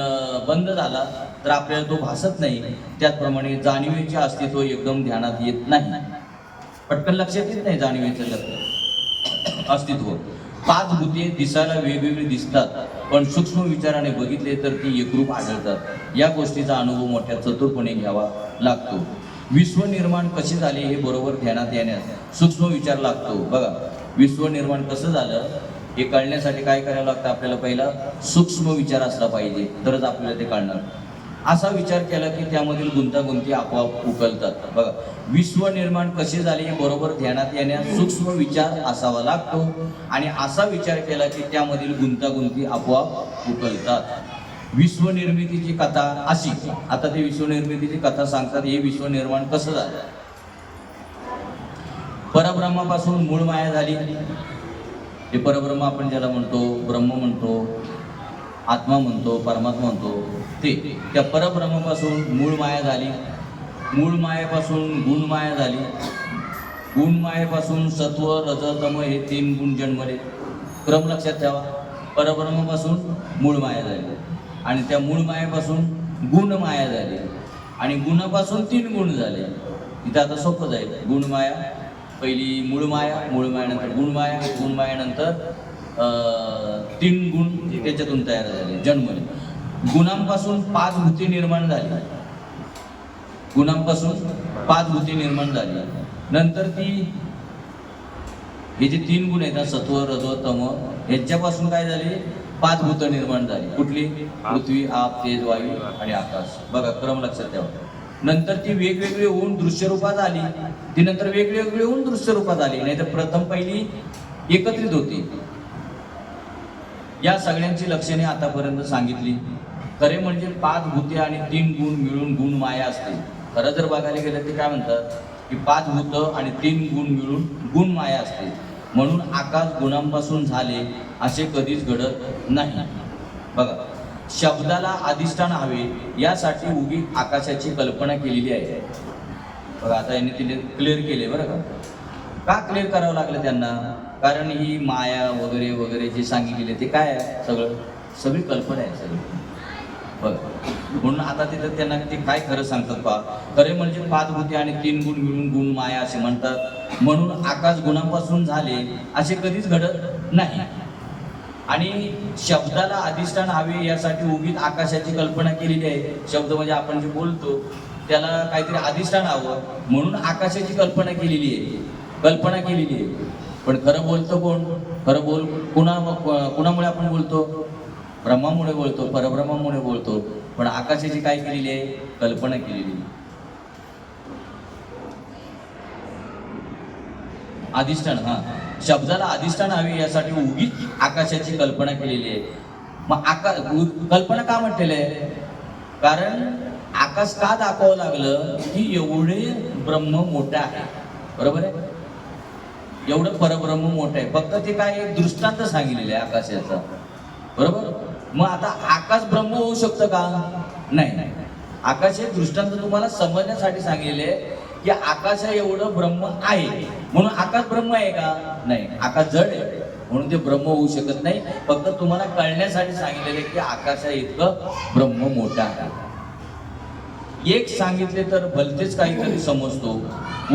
बंद झाला तर आपल्याला तो भासत नाही. त्याचप्रमाणे जाणीवेचे अस्तित्व एकदम ध्यानात येत नाही, पटकन लक्षात येत नाही जाणीवेचं अस्तित्व. पाच भूते दिसायला वेगवेगळी दिसतात, पण सूक्ष्म विचाराने बघितले तर ती एकरूप आढळतात. या गोष्टीचा अनुभव मोठ्या चतुरपणे घ्यावा लागतो. विश्व निर्माण कसे झाले हे बरोबर ध्यानात येण्यास सूक्ष्म विचार लागतो. बघा, विश्व निर्माण कसं झालं हे कळण्यासाठी काय करावं लागतं? आपल्याला पहिला सूक्ष्म विचार असला पाहिजे, तरच आपल्याला ते कळणार. असा विचार केला की त्यामधील गुंतागुंती आपोआप उकलतात. बघा, विश्व निर्माण कसे झाले हे बरोबर ध्यानात येण्यास सूक्ष्म विचार असावा लागतो, आणि असा विचार केला की त्यामधील गुंतागुंती आपोआप उकलतात. विश्वनिर्मितीची कथा अशी, आता ते विश्वनिर्मितीची कथा सांगतात. हे विश्व निर्माण कसं झालं? परब्रह्मापासून मूळ माया झाली. हे परब्रह्म आपण ज्याला म्हणतो, ब्रह्म म्हणतो, आत्मा म्हणतो, परमात्मा म्हणतो, ते त्या परब्रह्मापासून मूळ माया झाली. मूळ मायेपासून गुण माया झाली. गुण मायेपासून सत्व, रज, तम हे 3 गुण जन्मले. क्रम लक्षात ठेवा. परब्रह्मापासून मूळ माया झाली, आणि त्या मूळ मायेपासून गुण माया झाली, आणि गुणापासून 3 गुण झाले. इथं आता सोपं जाईल. गुण माया पहिली, मूळ मायानंतर गुण मायानंतर 3 गुण त्याच्यातून तयार झाले, जन्मले. गुणांपासून 5 भूते निर्माण झाली. गुणांपासून 5 भूते निर्माण झाली. नंतर हे जे 3 गुण आहेत, सत्व, रजो, तम, ह्याच्यापासून काय झाले? 5 भूत निर्माण झाली. कुठली? पृथ्वी, आप, तेज, वायू आणि आकाश. बघा, क्रम लक्षात ठेवा. नंतर ती वेगवेगळी होऊन दृश्य रूपात आली. ती नंतर वेगवेगळी होऊन दृश्य रूपात आली. नाही तर प्रथम पहिली एकत्रित होती. या सगळ्यांची लक्षणे आतापर्यंत सांगितली. खरे म्हणजे 5 भूते आणि 3 गुण मिळून गुण माया असते. खरं जर बघायला गेलं ते काय म्हणतात की 5 भूत आणि 3 गुण मिळून गुण माया असते. म्हणून आकाश गुणांपासून झाले असे कधीच घडत नाही. बघा, शब्दाला अधिष्ठान हवे यासाठी उगी आकाशाची कल्पना केलेली आहे. बघा, आता यांनी तिने क्लिअर केले. बरं का क्लिअर करावं लागलं त्यांना? कारण ही माया वगैरे वगैरे जे सांगितलेले ते काय आहे? सगळी कल्पना आहे सगळी. बघा, म्हणून आता तिथं त्यांना ते काय खरं सांगतात पहा. खरे म्हणजे 5 भूते आणि 3 गुण मिळून गुण माया असे म्हणतात. म्हणून आकाश गुणांपासून झाले असे कधीच घडत नाही. आणि शब्दाला अधिष्ठान हवे यासाठी उगीच आकाशाची कल्पना केलेली आहे. शब्द म्हणजे आपण जे बोलतो त्याला काहीतरी अधिष्ठान हवं, म्हणून आकाशाची कल्पना केलेली आहे. पण खरं बोलतो कोण? खरं बोल कुणामुळे आपण बोलतो? ब्रह्मामुळे बोलतो, परब्रह्मामुळे बोलतो. पण आकाशाची काय केलेली आहे? कल्पना केलेली आहे. अधिष्ठान, शब्दाला अधिष्ठान हवे यासाठी उगीच आकाशाची कल्पना केलेली आहे. मग कल्पना का म्हटलेलं आहे? कारण आकाश का दाखवावं लागलं की एवढे ब्रह्म मोठं आहे. बरोबर आहे? एवढं परब्रह्म मोठं आहे. फक्त ते काय एक दृष्टांत सांगितलेलं आहे आकाशाचा. बरोबर? मग आता आकाश ब्रह्म होऊ शकतं का? नाही. आकाश हे दृष्टांत तुम्हाला समजण्यासाठी सांगितले की आकाश एवढं ब्रह्म आहे म्हणून आकाश ब्रह्म आहे का? नाही. आकाश जड आहे म्हणून ते ब्रह्म होऊ शकत नाही. फक्त तुम्हाला कळण्यासाठी सांगितलेले की आकाश इतकं ब्रह्म मोठं आहे. एक सांगितले तर भलतेच काहीतरी समजतो,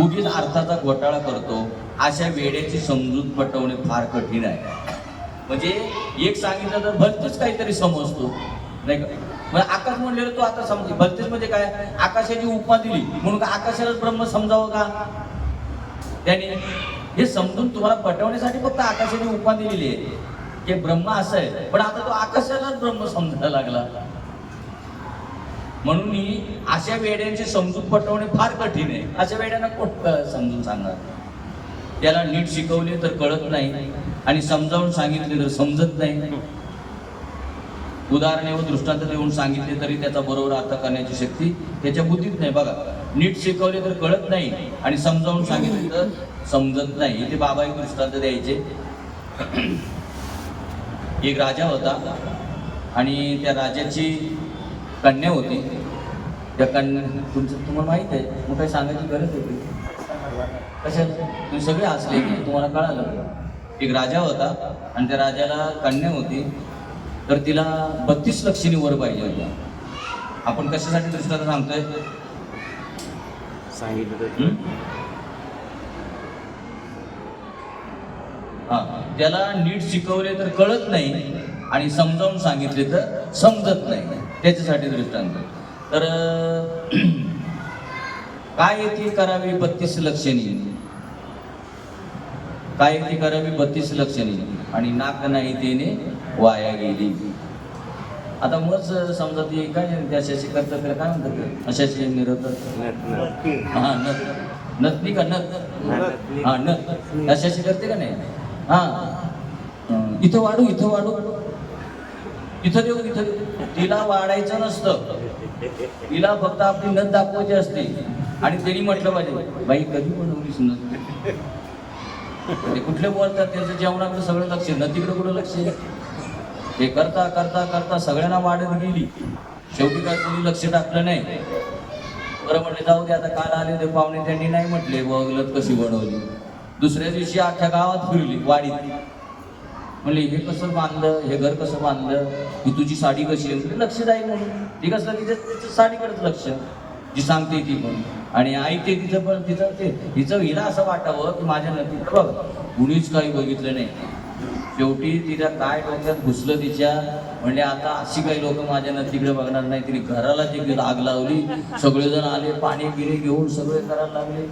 उगीच अर्थाचा घोटाळा करतो. अशा वेड्याची समजूत पटवणे फार कठीण आहे. म्हणजे एक सांगितलं तर भलतेच काहीतरी समजतो, नाही का? मग आकाश म्हणलेलं तो आता समज. भलतेच म्हणजे काय? आकाशाची उपमा दिली म्हणून का आकाशालाच ब्रह्म समजावं का? त्याने हे समजून तुम्हाला पटवण्यासाठी फक्त आकाशाची उपमा दिलेली आहे की ब्रह्म असं आहे. पण आता तो आकाशालाच ब्रह्म समजायला लागला. म्हणून अशा वेड्यांची समजूत पटवणे फार कठीण आहे. अशा वेड्यांना कोण समजून सांगणार? त्याला नीट शिकवले तर कळत नाही, आणि समजावून सांगितले तर समजत नाही. उदाहरणे व दृष्टांत देऊन सांगितले तरी त्याचा बरोबर अर्थ करण्याची शक्ती त्याच्या बुद्धीत नाही. बघा, नीट शिकवले तर कळत नाही, आणि समजावून सांगितले तर समजत नाही. इथे बाबा एक दृष्टांत द्यायचे. एक राजा होता आणि त्या राजाची कन्या होती. त्या तुम्हाला माहीत आहे, मग काही सांगायची गरज होती कशाला? तुम्ही सगळे हसले की तुम्हाला कळालं. एक राजा होता आणि त्या राजाला कन्या होती, तर तिला 32 लक्षणी वर पाहिजे होत्या. आपण कशासाठी दृष्टांत सांगतोय? सांगितलं हा, त्याला नीट शिकवले तर कळत नाही आणि समजावून सांगितले तर समजत नाही, त्याच्यासाठी दृष्टांत. तर काय येते करावी 32 लक्षणी, काय येते करावी 32 लक्षणी, आणि नाक नाही तेने वाया गेली. आता मग समजा ती काय त्याच्याशी करतं, त्याला काय म्हणतात, अशाशी मिरवतात. हा, नथनी का नथ, हा नथ अशाशी करते का नाही? हा, इथं वाढू, इथं वाढू, इथं देऊ, इथं देऊ. तिला वाढायचं नसतं, तिला फक्त आपली नथ दाखवायची असते. आणि त्यांनी म्हटलं पाहिजे, बाई कधी बनवलीस नथ? ते कुठले बोलतात, त्याचं जेवणाकडे सगळं लक्ष, नथीकडे कुठं लक्ष? हे करता करता करता सगळ्यांना वाढत गेली, शेवटी काय कोणी लक्ष टाकलं नाही. बरं म्हटले जाऊ दे, आता काल आले होते पाहुणे, त्यांनी नाही म्हटले नथ कशी बनवली. दुसऱ्या दिवशी अख्ख्या गावात फिरली वाडीत, म्हणले हे कसं बांधलं, हे घर कसं बांधलं, ही तुझी साडी कशी आहे, म्हणजे लक्ष जाईल म्हणून ती कसं तिचं साडीकडेच लक्ष, जी सांगते ती पण. आणि ऐकते तिचं पण, तिचं हिला असं वाटावं की माझ्या नथीकडे बघ, कुणीच काही बघितलं नाही. शेवटी तिला काय डोक्यात घुसलं तिच्या, म्हणजे आता अशी काही लोक माझ्या नथीकडे बघणार नाही. तिने घराला जी आग लावली, सगळेजण आले, पाणी पिणे घेऊन सगळे करायला लागले.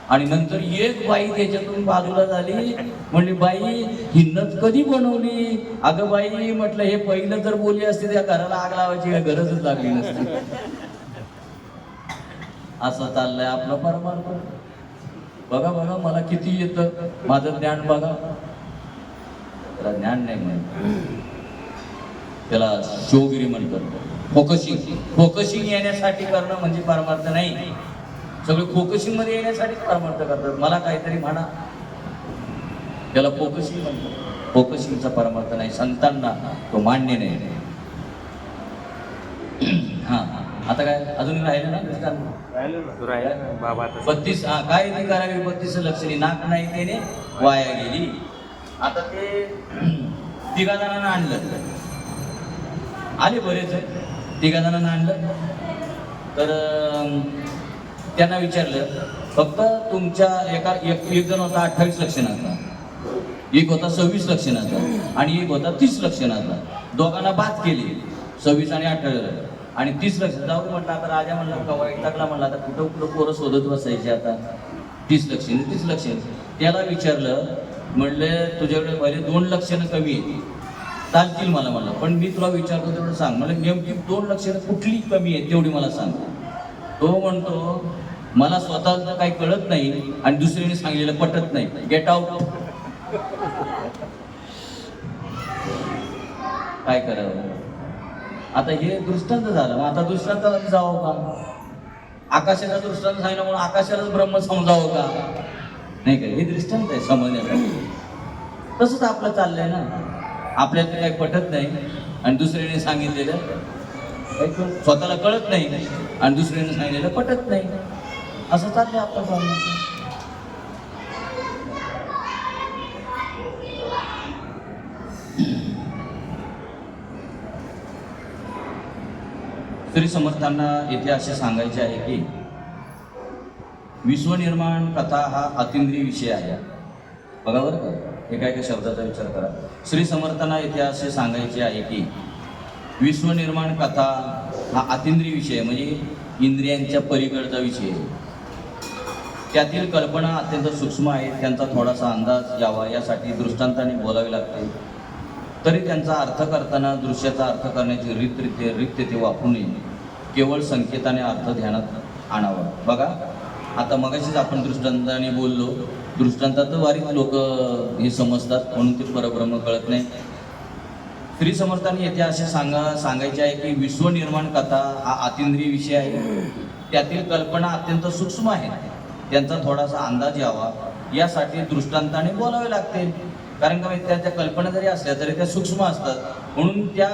आणि नंतर एक बाई त्याच्यातून बाजूला झाली, म्हणली बाई ही नथ कधी बनवली? अगं बाई म्हटलं, हे पहिलं जर बोली असते त्या घराला आग लावायची काय गरजच लागली नसती. असं चाललंय आपलं परमार्थ. बघा बघा मला किती येतं, माझं ज्ञान बघा. त्याला ज्ञान नाही म्हणत, त्याला शोगिरी म्हणतात. फोकसिंग येण्यासाठी करणं म्हणजे परमार्थ नाही. सगळे फोकसिंग मध्ये येण्यासाठी परमार्थ करतात. मला काहीतरी म्हणा, त्याला फोकसिंग म्हणतात. फोकसिंगचा परमार्थ नाही, संतांना तो मान्य नाही. हा, आता काय अजून राहिलं ना बाबा 32. हा, काय ती करावी 32 लक्षणी, नाक नाही त्याने वाया गेली. आता ते तिघा जणांना आणलं, आले बरेच, तिघा जणांना आणलं. तर त्यांना विचारलं, फक्त तुमच्या एक जण होता 28 लक्षणाचा, एक होता 26 लक्षणाचा आणि एक होता 30 लक्षणाचा. दोघांना बाद केली, 26 आणि 28. आणि 30 लक्ष जाऊ म्हटलं. आता राजा म्हणला का वाईट टाकला, म्हणला आता कुठं कुठं पोरं शोधत बसायचे. आता 30 लक्षण त्याला विचारलं, म्हणलं तुझ्याकडे पहिले 2 लक्षणं कमी आहेत, चालतील मला म्हणलं, पण मी तुला विचारतो तेवढं सांग, मला नेमकी 2 लक्षणं कुठली कमी आहेत तेवढी मला सांग. तो म्हणतो, मला स्वतःला काही कळत नाही आणि दुसऱ्याने सांगलेलं पटत नाही, गेट आउट. काय करावं? आता हे दृष्टांत झालं, मग आता दृष्टांत जावं का? आकाशाचा दृष्टांत सांगितलं म्हणून आकाशालाच ब्रह्म समजावं का? नाही का? हे दृष्टांत आहे समजण्यासाठी. तसंच आपलं चाललंय ना, आपल्याला काही पटत नाही आणि दुसऱ्याने सांगितलेलं स्वतःला कळत नाही आणि दुसऱ्याने सांगितलेलं पटत नाही. असं चाललंय आपलं चाललं. श्री समर्थांना येथे असे सांगायचे आहे की विश्वनिर्माण कथा हा अतिंद्रिय विषय आहे. बघा बरं का, एका एका शब्दाचा विचार करा. श्री समर्थांना येथे असे सांगायचे आहे की विश्वनिर्माण कथा हा अतिंद्रिय विषय आहे, म्हणजे इंद्रियांच्या पलीकडचा विषय आहे. त्यातील कल्पना अत्यंत सूक्ष्म आहेत, त्यांचा थोडासा अंदाज यावा यासाठी दृष्टांताने बोलावे लागते. तरी त्यांचा अर्थ करताना दृश्याचा अर्थ करण्याची रित्य ते वापरू नये, केवळ संकेताने अर्थ ध्यानात आणावा. बघा, आता मगाशीच आपण दृष्टांताने बोललो, दृष्टांतात वारीच लोक हे समजतात म्हणून ते परब्रह्म कळत नाही. श्री समर्थांनी येथे असे सांगायचे आहे की विश्वनिर्माण कथा हा अतिंद्रिय विषय आहे. त्यातील कल्पना अत्यंत सूक्ष्म आहेत, त्यांचा थोडासा अंदाज यावा यासाठी दृष्टांताने बोलावे लागते. कारण का माहिती, त्या कल्पना जरी असल्या तरी त्या सूक्ष्म असतात, म्हणून त्या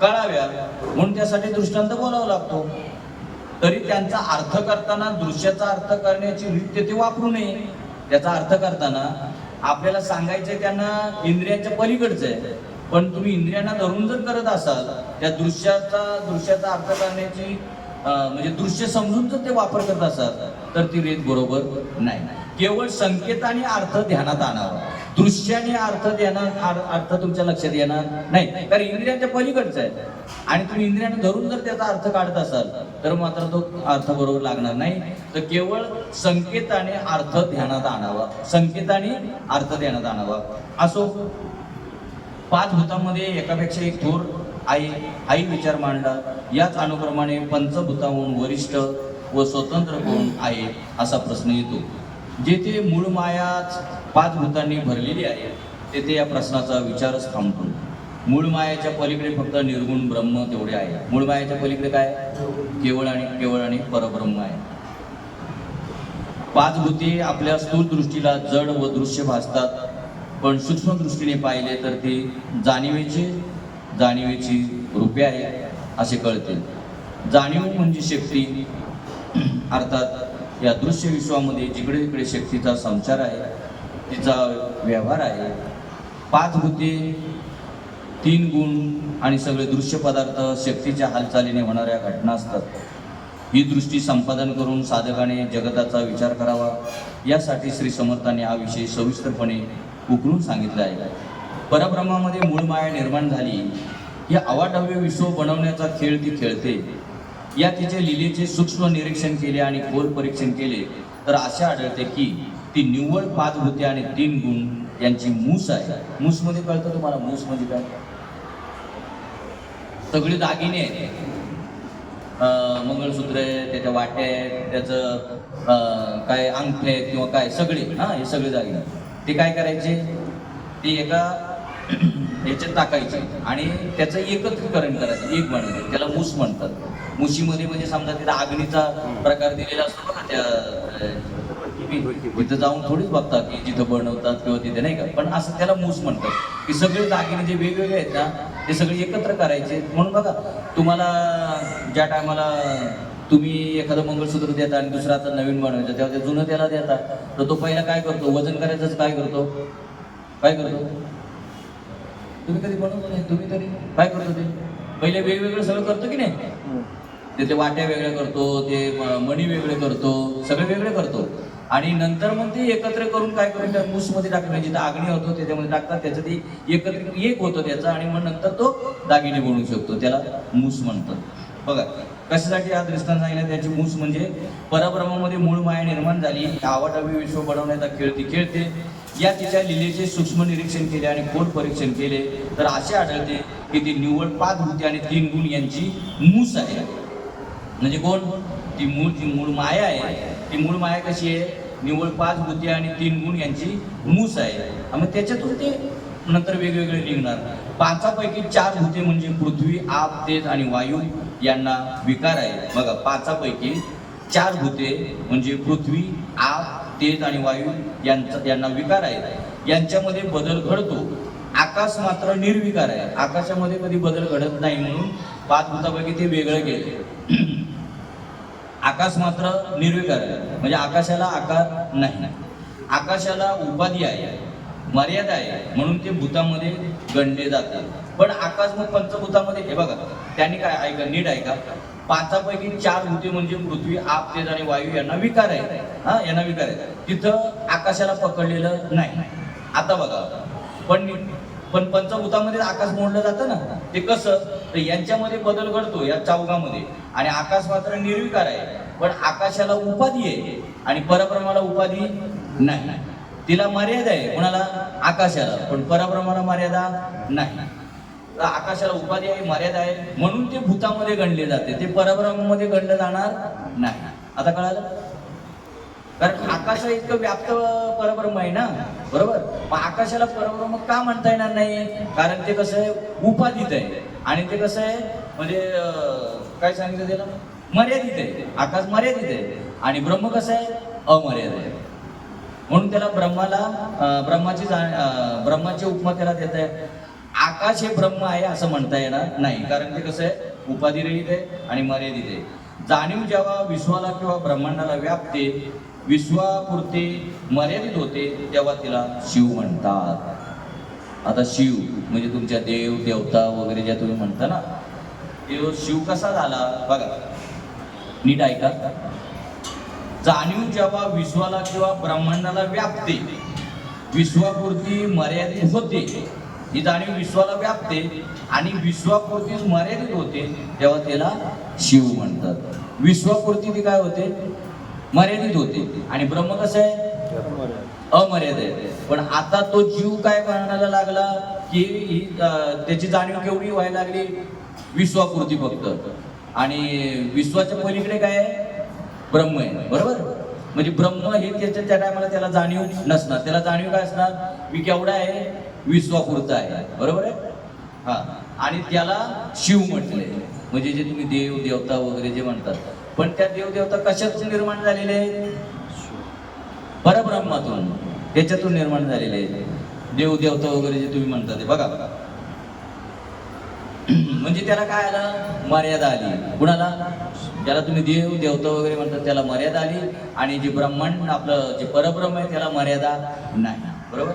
कळाव्या, म्हणून त्यासाठी दृष्टांत बोलावा लागतो. तरी त्यांचा अर्थ करताना दृश्याचा अर्थ करण्याची रीत ते वापरू नये. त्याचा अर्थ करताना आपल्याला सांगायचंय त्यांना इंद्रियांच्या पलीकडचं आहे, पण तुम्ही इंद्रियांना धरून जर करत असाल त्या दृश्याचा अर्थ करण्याची म्हणजे दृश्य समजून जर ते वापर करत असाल तर ती रीत बरोबर नाही. केवळ संकेताने अर्थ ध्यानात आणावा, दृश्याने अर्थ तुमच्या लक्षात येणार नाही, कारण इंद्रियांच्या पलीकडचं आहे. आणि तुम्ही इंद्रियाने धरून जर त्याचा अर्थ काढत असाल तर मात्र तो अर्थ बरोबर लागणार नाही. तर केवळ संकेताने अर्थ ध्यानात आणावा, संकेताने अर्थ ध्यानात आणावा. असो, 5 भूतांमध्ये एकापेक्षा एक थोर आई विचार मांडला. याच अनुक्रमाने पंचभूताहून वरिष्ठ व स्वतंत्र कोण आहे असा प्रश्न येतो. जेथे मूळ मायाच 5 भूतांनी भरलेली आहे तेथे या प्रश्नाचा विचारच थांबतो. मूळ मायाच्या पलीकडे फक्त निर्गुण ब्रह्म तेवढे आहे. मूळ मायाच्या पलीकडे काय? केवळ आणि परब्रह्म आहे. 5 भूते आपल्या स्थूल दृष्टीला जड व दृश्य भासतात, पण सूक्ष्म दृष्टीने पाहिले तर ते जाणीवेची रूपे आहे असे कळते. जाणीव म्हणजे शक्ती, अर्थात या दृश्य विश्वामध्ये जिकडे तिकडे शक्तीचा संचार आहे, तिचा व्यवहार आहे. 5 भूते, 3 गुण आणि सगळे दृश्य पदार्थ शक्तीच्या हालचालीने होणाऱ्या घटना असतात. ही दृष्टी संपादन करून साधकाने जगताचा विचार करावा. यासाठी श्री समर्थांनी हा विषय सविस्तरपणे उकरून सांगितला आहे. परब्रह्मामध्ये मूळ माया निर्माण झाली, हे अवाढव्य विश्व बनवण्याचा खेळ ती खेळते. या तिचे लीलेचे सूक्ष्म निरीक्षण केले आणि खोल परीक्षण केले तर असे आढळते की ती निव्वळ 5 भूते आणि 3 गुण यांची मूस आहे. मूस मध्ये कळतं तुम्हाला? मूस म्हणजे काय? सगळे दागिने आहेत, मंगळसूत्र आहे, त्याच्या वाट्या आहेत, त्याचं काय अंगठे आहेत किंवा काय, सगळे हे सगळे दागिने ते काय करायचे, ते एका याच्यात टाकायचे आणि त्याचं एकत्रीकरण करायचं, एक बनवायचं. त्याला मूस म्हणतात. मुशीमध्ये म्हणजे समजा तिथं अग्नीचा प्रकार दिलेला असतो बघा, त्या तिथं जाऊन थोडीच बघतात की जिथं बनवतात किंवा तिथे नाही का, पण असं त्याला मूस म्हणतात की सगळे दागिने जे वेगवेगळे आहेत ना ते सगळे एकत्र करायचे. म्हणून बघा, तुम्हाला ज्या टायमाला तुम्ही एखादं मंगळसूत्र देता आणि दुसरं आता नवीन बनवायचं तेव्हा ते जुनं त्याला देता, तर तो पहिला काय करतो, वजन करायचं काय करतो, तुम्ही कधी बनवतो नाही, तुम्ही तरी काय करतो, ते पहिले वेगवेगळं सगळं करतो की नाही, ते वाट्या वेगळ्या करतो, ते मणी वेगळे करतो, सगळे वेगळे करतो आणि नंतर मग ते एकत्र करून काय करून त्या मूसमध्ये टाकलं, जिथं अग्नी होतो त्याच्यामध्ये टाकतात, त्याचं ते एकत्रित एक होतं त्याचं आणि मग नंतर तो दागिने बनवू शकतो, त्याला मूस म्हणतात. बघा कशासाठी हा दृष्टांत सांगितला, त्याची मूस म्हणजे परब्रह्मामध्ये मूळ माया निर्माण झाली, अवाढव्य विश्व बनवण्याचा खेळ ती खेळते. या तिच्या लीलेचे सूक्ष्म निरीक्षण केले आणि खोल परीक्षण केले तर असे आढळते की ती निव्वळ 5 भूते आणि 3 गुण यांची मूस आहे. म्हणजे कोण? ती मूळ माया आहे. ती मूळ माया कशी आहे? निव्वळ 5 भूते आणि 3 गुण यांची मूस आहे. मग त्याच्यातून ते नंतर वेगवेगळे निघणार. 5पैकी 4 भूते म्हणजे पृथ्वी, आप, तेज आणि वायू यांना विकार आहे. बघा, 5पैकी 4 भूते म्हणजे पृथ्वी, आप, तेज आणि वायू यांना विकार आहे. यांच्यामध्ये बदल घडतो. आकाश मात्र निर्विकार आहे. आकाशामध्ये कधी बदल घडत नाही, म्हणून 5 भूतापैकी ते वेगळं गेले. आकाश मात्र निर्विकार आहे, म्हणजे आकाशाला आकार नाही, आकाशाला उपाधी आहे, मर्यादा आहे, म्हणून ते भूतामध्ये गणले जातात. पण आकाश मग पंचभूतामध्ये, हे बघा त्यांनी काय ऐका, नीट ऐका, 5पैकी 4 भूते म्हणजे पृथ्वी, आप, तेज आणि वायू यांना विकार आहे. यांना विकार आहे, तिथं आकाशाला पकडलेलं नाही. आता बघा, पण पंचभूतामध्ये आकाश मोडलं जातं ना, ते कसं, तर यांच्यामध्ये बदल घडतो या चौघामध्ये आणि आकाश मात्र निर्विकार आहे. पण आकाशाला उपाधी आहे आणि परब्रह्माला उपाधी नाही. तिला मर्यादा आहे, कोणाला? आकाशाला, पण परब्रह्माला मर्यादा नाही. तर आकाशाला उपाधी आहे, मर्यादा आहे, म्हणून ते भूतामध्ये गणले जाते, ते परब्रह्मामध्ये गणलं जाणार नाही. आता कळालं? कारण आकाश इतकं व्याप्त परब्रह्म आहे ना, बरोबर. मग आकाशाला परब्रह्म का म्हणता येणार नाही? कारण ते कसं आहे, उपाधित आहे आणि ते कसं आहे, म्हणजे काय सांगितलं त्याला, मर्यादित आहे. आकाश मर्यादित आहे आणि ब्रह्म कसं आहे, अमर्यादित आहे. म्हणून त्याला ब्रह्माची उपमा त्याला देत आहे. आकाश हे ब्रह्म आहे असं म्हणता येणार नाही, कारण ते कसं आहे, उपाधिरहित आहे आणि मर्यादित आहे. जाणीव जेव्हा विश्वाला किंवा ब्रह्मांडाला व्यापते, विश्वापुरते मर्यादित होते, तेव्हा तिला शिव म्हणतात. आता शिव म्हणजे तुमच्या देव देवता वगैरे ज्या तुम्ही म्हणता ना, तो शिव कसा झाला बघा, नीट ऐका. जाणीव जेव्हा विश्वाला किंवा ब्रह्मांडाला व्यापते, विश्वापुरती मर्यादित होते, ही जाणीव विश्वाला व्यापते आणि विश्वापुरतीच मर्यादित होते, तेव्हा त्याला शिव म्हणतात. विश्वापुरती ती काय होते, मर्यादित होते, आणि ब्रह्म कसं आहे, अमर्यादित आहे. पण आता तो जीव काय म्हणायला लागला की त्याची जाणीव केवढी व्हायला लागली, विश्वापुरती फक्त, आणि विश्वाच्या पलीकडे काय आहे, ब्रह्म आहे. बरोबर, म्हणजे ब्रह्म हे त्या टायमाला त्याला जाणीव नसणार. त्याला जाणीव काय असणार, मी केवढा आहे, विश्वापुरता आहे. बरोबर आहे, हा. आणि त्याला शिव म्हटले, म्हणजे जे तुम्ही देव देवता वगैरे जे म्हणतात. पण त्या देव देवता कशातून निर्माण झालेले आहेत, परब्रह्मातून, त्याच्यातून निर्माण झालेले आहेत. देव देवता वगैरे जे तुम्ही म्हणता ते बघा बघा, म्हणजे त्याला काय आलं, मर्यादा आली. कुणाला, ज्याला तुम्ही देव देवता वगैरे म्हणतात त्याला मर्यादा आली, आणि जे ब्रह्मांड आपलं जे परब्रह्म आहे त्याला मर्यादा नाही. बरोबर.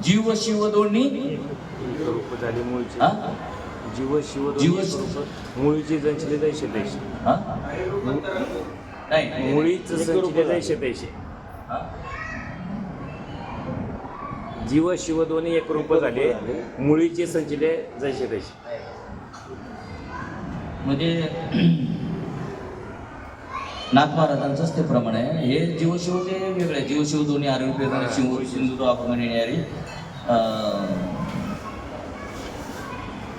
जीव शिव दोन्ही रूप झाली मूळची. हा? जीव शिव जीव मूळची जंचले दैशे दैशे. हा? नाही, मुळीच संचिले दैशे दैशे. हा? जीव शिव दोन्ही एक रूप झाले, मुळीचे संचिले जैसे दैशे. म्हणजे नाथ महाराजांचंच ते प्रमाण आहे. हे जीवशिव ते वेगळे, जीवशिव दोन्ही आरोग्य पेरणारे शिव सिंधू आपण येणारी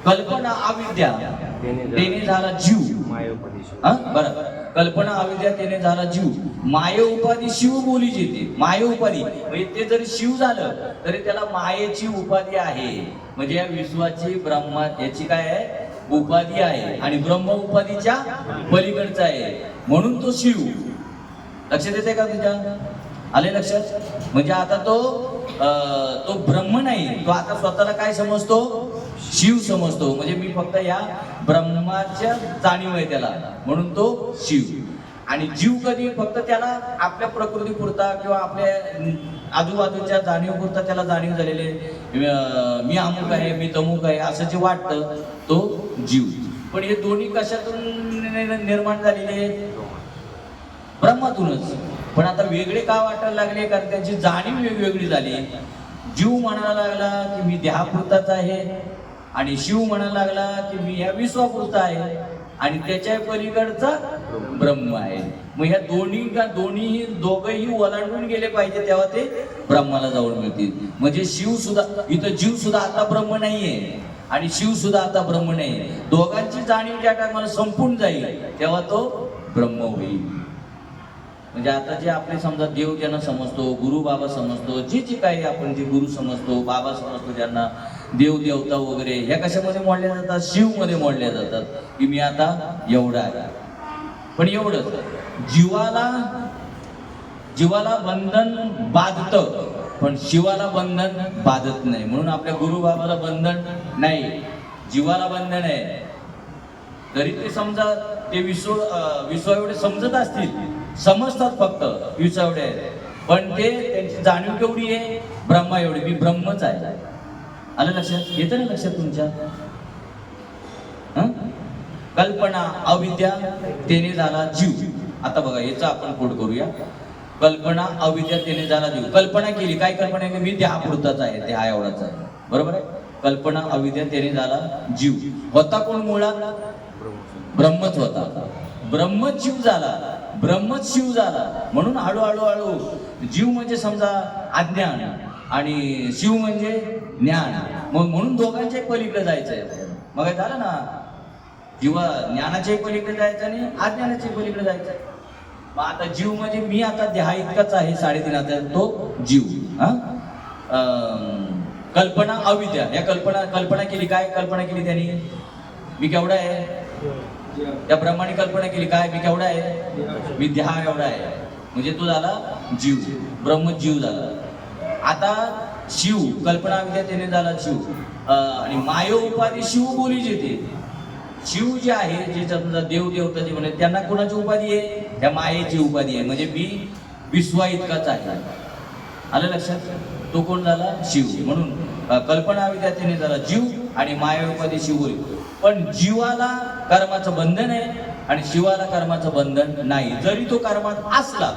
कल्पना अविद्या तेने झाला जीव. हा बरं, कल्पना अविद्या तेने झाला जीव. माये उपाधी शिव बोली जेते. माये उपाधी म्हणजे ते जरी शिव झालं तरी त्याला मायेची उपाधी आहे. म्हणजे या विश्वाची ब्रह्मा याची काय आहे, उपाधी आहे, आणि ब्रह्म उपाधीच्या पलीकडचा आहे, म्हणून तो शिव. लक्षात येते का तुझ्या, आले लक्षात. म्हणजे आता तो ब्रह्म नाही, तो आता स्वतःला काय समजतो, शिव समजतो. म्हणजे मी फक्त या ब्रह्माच्या जाणीव आहे त्याला, म्हणून तो शिव. आणि जीव कधी फक्त त्याला आपल्या प्रकृतीपुरता किंवा आपल्या आजूबाजूच्या जाणीवपुरता त्याला जाणीव झालेले, मी अमुक आहे, मी तमुक आहे, असं जे वाटतं तो जीव. पण हे दोन्ही कशातून निर्माण झालेले, ब्रह्मातूनच. पण आता वेगळे का वाटायला लागले, कारण त्यांची जाणीव वेगवेगळी झाली. जीव म्हणायला लागला की मी देहापुरताच आहे, आणि शिव म्हणायला लागला की मी ह्या विश्वापुरता आहे, आणि त्याच्या पलीकडचा ब्रह्म आहे. मग ह्या दोन्ही दोघंही ओलांडून गेले पाहिजे, तेव्हा ते ब्रह्माला जाऊन मिळतील. म्हणजे शिव सुद्धा इथं, जीव सुद्धा आता ब्रह्म नाहीये आणि शिव सुद्धा आता ब्रह्म नाहीये. दोघांची जाणीव ज्या टायमाला संपून जाईल तेव्हा तो ब्रह्म होईल. म्हणजे आता जे आपले समजा देव ज्यांना समजतो, गुरु बाबा समजतो, जे काही आपण जे गुरु समजतो, बाबा समजतो, ज्यांना देव देवता वगैरे, ह्या कशामध्ये मोडल्या जातात, शिव मध्ये मोडल्या जातात, की मी आता एवढा आहे. पण एवढंच, जीवाला बंधन बाधतं, पण शिवाला बंधन बाधत नाही. म्हणून आपल्या गुरु बाबाला बंधन नाही, जीवाला बंधन आहे. तरी ते समजा ते विश्व एवढे समजत असतील, समजतात फक्त विश्व एवढे, पण ते त्यांची जाणीव केवढी आहे, ब्रह्मा एवढी, मी ब्रह्मच आहे. आलं लक्षात, येतं ना लक्षात तुमच्या. कल्पना अविद्या तेने झाला जीव. आता बघा याचा आपण कोड करूया. कल्पना अविद्या तेने झाला जीव. कल्पना केली, काय कल्पना केली, मी देहापुरताच आहे, देहा एवढाच आहे. बरोबर आहे. कल्पना अविद्या तेने झाला जीव. होता कोण मुळात, ब्रह्मच होता. ब्रह्मच जीव झाला, ब्रह्मच शिव झाला. म्हणून हळूहळू जीव म्हणजे समजा अज्ञान आणि शिव म्हणजे ज्ञान. मग म्हणून दोघांच्या पलीकडे जायचंय. मग काय झालं ना, जीवा ज्ञानाच्या पलीकडे जायचं आणि अज्ञानाच्या पलीकडे जायचं. मग आता जीव म्हणजे मी आता देहा इतकाच आहे, 3.5 आता तो जीव. कल्पना अविद्या, या कल्पना केली, काय कल्पना केली त्यांनी, मी केवढा आहे. त्या ब्रह्माने कल्पना केली काय, मी केवढा आहे, मी देहा एवढा आहे. म्हणजे तो झाला जीव, ब्रह्मजीव झाला. आता शिव कल्पना विद्या त्याने झाला शिव, आणि माय उपाधी शिव बोली जेते. शिव जे आहे, जे समजा देव देवता जे म्हणे, त्यांना कोणाची उपाधी आहे? त्या मायेची उपाधी आहे. म्हणजे मी विश्वा इतकाच आहे. आलं लक्षात? तो कोण झाला? शिव. म्हणून कल्पना विद्या त्याने झाला जीव आणि माया उपाधी शिव बोली. पण जीवाला कर्माचं बंधन आहे आणि शिवाला कर्माचं बंधन नाही, जरी तो कर्मात असला.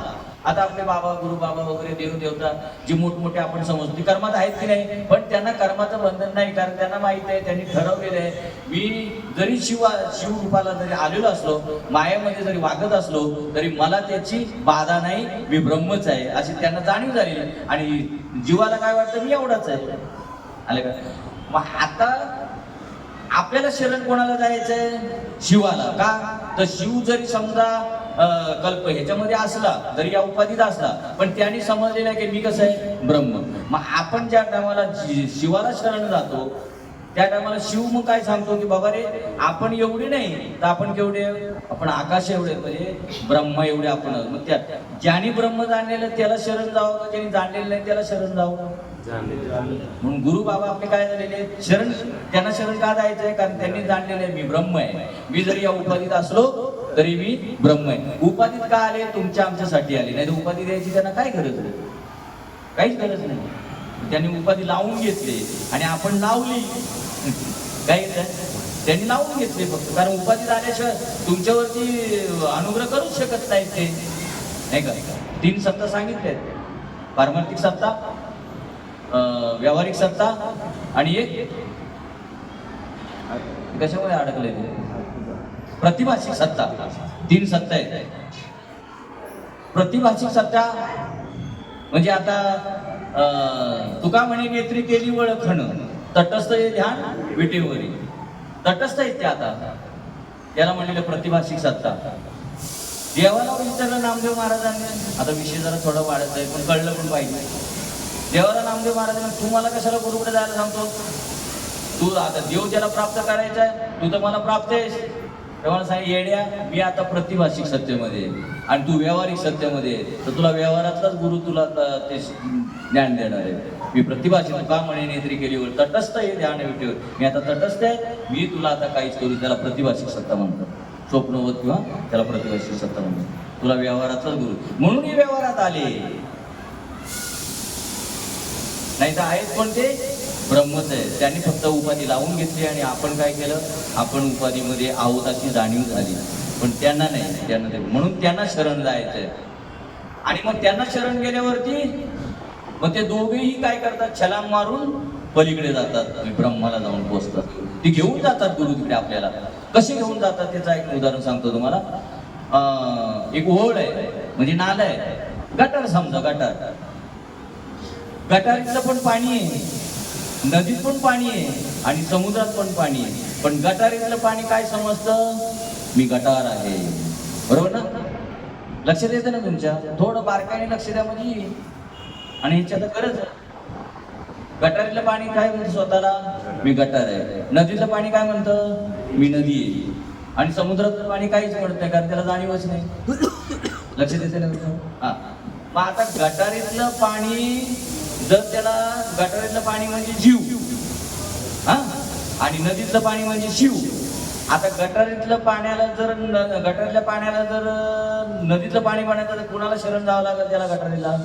आता आपले बाबा, गुरु बाबा वगैरे देव देवता जे मोठमोठे आपण समजतो ते कर्मात आहेत की नाही, पण त्यांना कर्माचं बंधन नाही. कारण त्यांना माहित आहे, त्यांनी ठरवलेलं आहे, मी जरी शिव रूपाला जरी आलेलो असलो, मायेमध्ये जरी वागत असलो, तरी मला त्याची बाधा नाही, मी ब्रह्मच आहे अशी त्यांना जाणीव झालेली आहे. आणि जीवाला काय वाटतं, मी एवढाच आहे. आले का? मग आता आपल्याला शरण कोणाला जायचंय? शिवाला. का तर शिव जरी समजा कल्प ह्याच्यामध्ये असला, जरी या उपाधीत असला, पण त्यांनी समजलेलं आहे की मी कसं आहे? ब्रह्म. मग आपण ज्या टायमाला शिवाला शरण जातो, त्या टायमाला शिव मग काय सांगतो की बाबा रे, आपण एवढे नाही तर आपण केवढे? आपण आकाश एवढे, म्हणजे ब्रह्म एवढे आपण. मग त्या ज्याने ब्रह्म जाणलेलं त्याला शरण जावं का ज्याने जाणलेलं नाही त्याला शरण जावं? म्हणून गुरु बाबा आपले काय झालेले शरण, त्यांना शरण का जायचंय? कारण त्यांनी जाणलेलं आहे मी ब्रह्म आहे. मी जरी या उपाधीत असलो तरी मी ब्रह्म आहे. उपाधीत का आले? तुमच्या आमच्यासाठी आले. नाही तर उपाधी द्यायची त्यांना काय गरज आहे? काहीच गरज नाही. त्यांनी उपाधी लावून घेतली आणि आपण लावली. काय त्यांनी लावून घेतले फक्त, कारण उपाधी झाल्याशिवाय तुमच्यावरती अनुग्रह करूच शकत नाहीत ते, नाही का? 3 सत्ता सांगितले, पारमार्थिक सत्ता, व्यावहारिक सत्ता आणि एक कशामध्ये अडकले ते? प्रतिभाषिक सत्ता. 3 सत्ता आहेत. प्रतिभाषिक सत्ता म्हणजे आता तुका म्हणे नेत्री केली वळखण, तटस्थ हे ध्यान विटेवरी. तटस्थ आहेत ते. आता त्याला म्हणलेलं प्रतिभाषिक सत्ता. देवाला विचारलं नामदेव महाराजांनी, आता विषय जरा थोडा वाढत आहे पण कळलं पण पाहिजे. देवाला नामदेव महाराजांनी, तू मला कशाला गुरुकडे जायला सांगतो? तू आता देव ज्याला प्राप्त करायचा आहे, तू तर मला प्राप्त आहेस. तेव्हा सांग येड्या, मी आता प्रतिभाषिक सत्तेमध्ये आणि तू व्यावहारिक सत्तेमध्ये, तर तुला व्यवहारातलाच गुरु तुला ते ज्ञान देणार आहे. मी प्रतिभाषिक, तू का म्हणे नेत्री केलीवर तटस्थ हे ध्यान विटेवर. मी आता तटस्थ आहे, मी तुला आता काहीच करू. त्याला प्रतिभाषिक सत्ता म्हणतात. स्वप्नवत किंवा त्याला प्रतिभाषिक सत्ता म्हणतात. तुला व्यवहारातलाच गुरु, म्हणून हे व्यवहारात आले. नाही तर आहेत पण ते ब्रह्मच आहे. त्यांनी फक्त उपाधी लावून घेतली आणि आपण काय केलं? आपण उपाधीमध्ये आहोत अशी जाणीव झाली. पण त्यांना नाही, त्यांना नाही. म्हणून त्यांना शरण जायचंय. आणि मग त्यांना शरण गेल्यावरती मग ते दोघेही काय करतात? छलांग मारून पलीकडे जातात आणि ब्रह्माला जाऊन पोहोचतात. ते घेऊन जातात गुरु तिकडे आपल्याला. कसे घेऊन जातात त्याचं एक उदाहरण सांगतो तुम्हाला. एक ओळ आहे, म्हणजे नाला आहे, गटार समजा. गटारीतलं पण पाणी आहे, नदीत पण पाणी आहे आणि समुद्रात पण पाणी आहे. पण गटारीतलं पाणी काय समजतं? मी गटार आहे. बरोबर ना? लक्षात येतं ना तुमच्या? थोडं बारकाईने लक्ष द्या म्हणजे. आणि ह्याच्यात गरज आहे. गटारीतलं पाणी काय म्हणतं स्वतःला? मी गटार आहे. नदीतलं पाणी काय म्हणतं? मी नदी आहे. आणि समुद्रातलं पाणी काहीच म्हणत नाही, कारण त्याला जाणीवच नाही. लक्षात येते ना तुमचं? हा. मग आता गटारीतलं पाणी जर त्याला, गटारीतलं पाणी म्हणजे जीव, हा, आणि नदीतलं पाणी म्हणजे शिव. आता गटारीतल्या पाण्याला जर नदीतलं पाणी बनायचं तर कुणाला शरण जावं लागेल? त्याला गटारीला,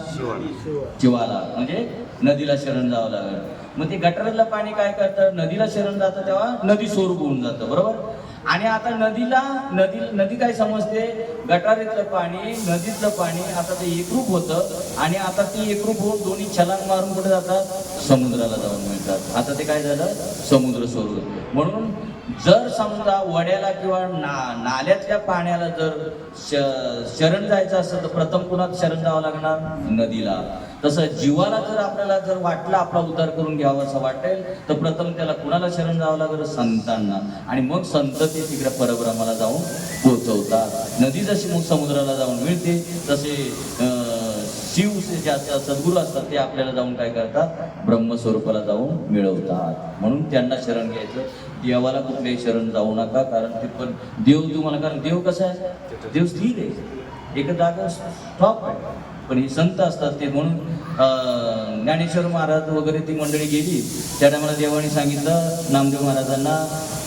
शिवाला, म्हणजे नदीला शरण जावं लागेल. मग ते गटारीतलं पाणी काय करतं? नदीला शरण जातं, तेव्हा नदी स्वरूप होऊन जातं. बरोबर? आणि आता नदी काय समजते? गटारीतलं पाणी, नदीतलं पाणी आता ते एकरूप होतं आणि आता ती एकरूप होऊन दोन्ही छलांग मारून कुठे जातात? समुद्राला जाऊन मिळतात. आता ते काय झालं? समुद्र स्वरूप. म्हणून जर समजा वड्याला किंवा नाल्यातल्या पाण्याला जर शरण जायचं असेल तर प्रथम कुणाला शरण जावं लागणार? नदीला. तसं जीवाला जर आपल्याला जर वाटलं आपला उद्धार करून घ्यावा असं वाटेल तर प्रथम त्याला कुणाला शरण जावं लागलं? संतांना. आणि मग संत ते तिकडे परब्रह्माला जाऊन पोहोचवतात. नदी जशी मग समुद्राला जाऊन मिळते, तसे शिव जे असतात, सद्गुरू असतात, ते आपल्याला जाऊन काय करतात? ब्रह्मस्वरूपाला जाऊन मिळवतात. म्हणून त्यांना शरण घ्यायचं. देवाला कुठल्याही शरण जाऊ नका, कारण ते पण देव तुम्हाला, कारण देव कसा आहे? देव स्थिर आहे. एक जागा स्टॉप आहे. पण हे संत असतात ते म्हणून ज्ञानेश्वर महाराज वगैरे ती मंडळी गेली त्या टायमाला देवाने सांगितलं नामदेव महाराजांना,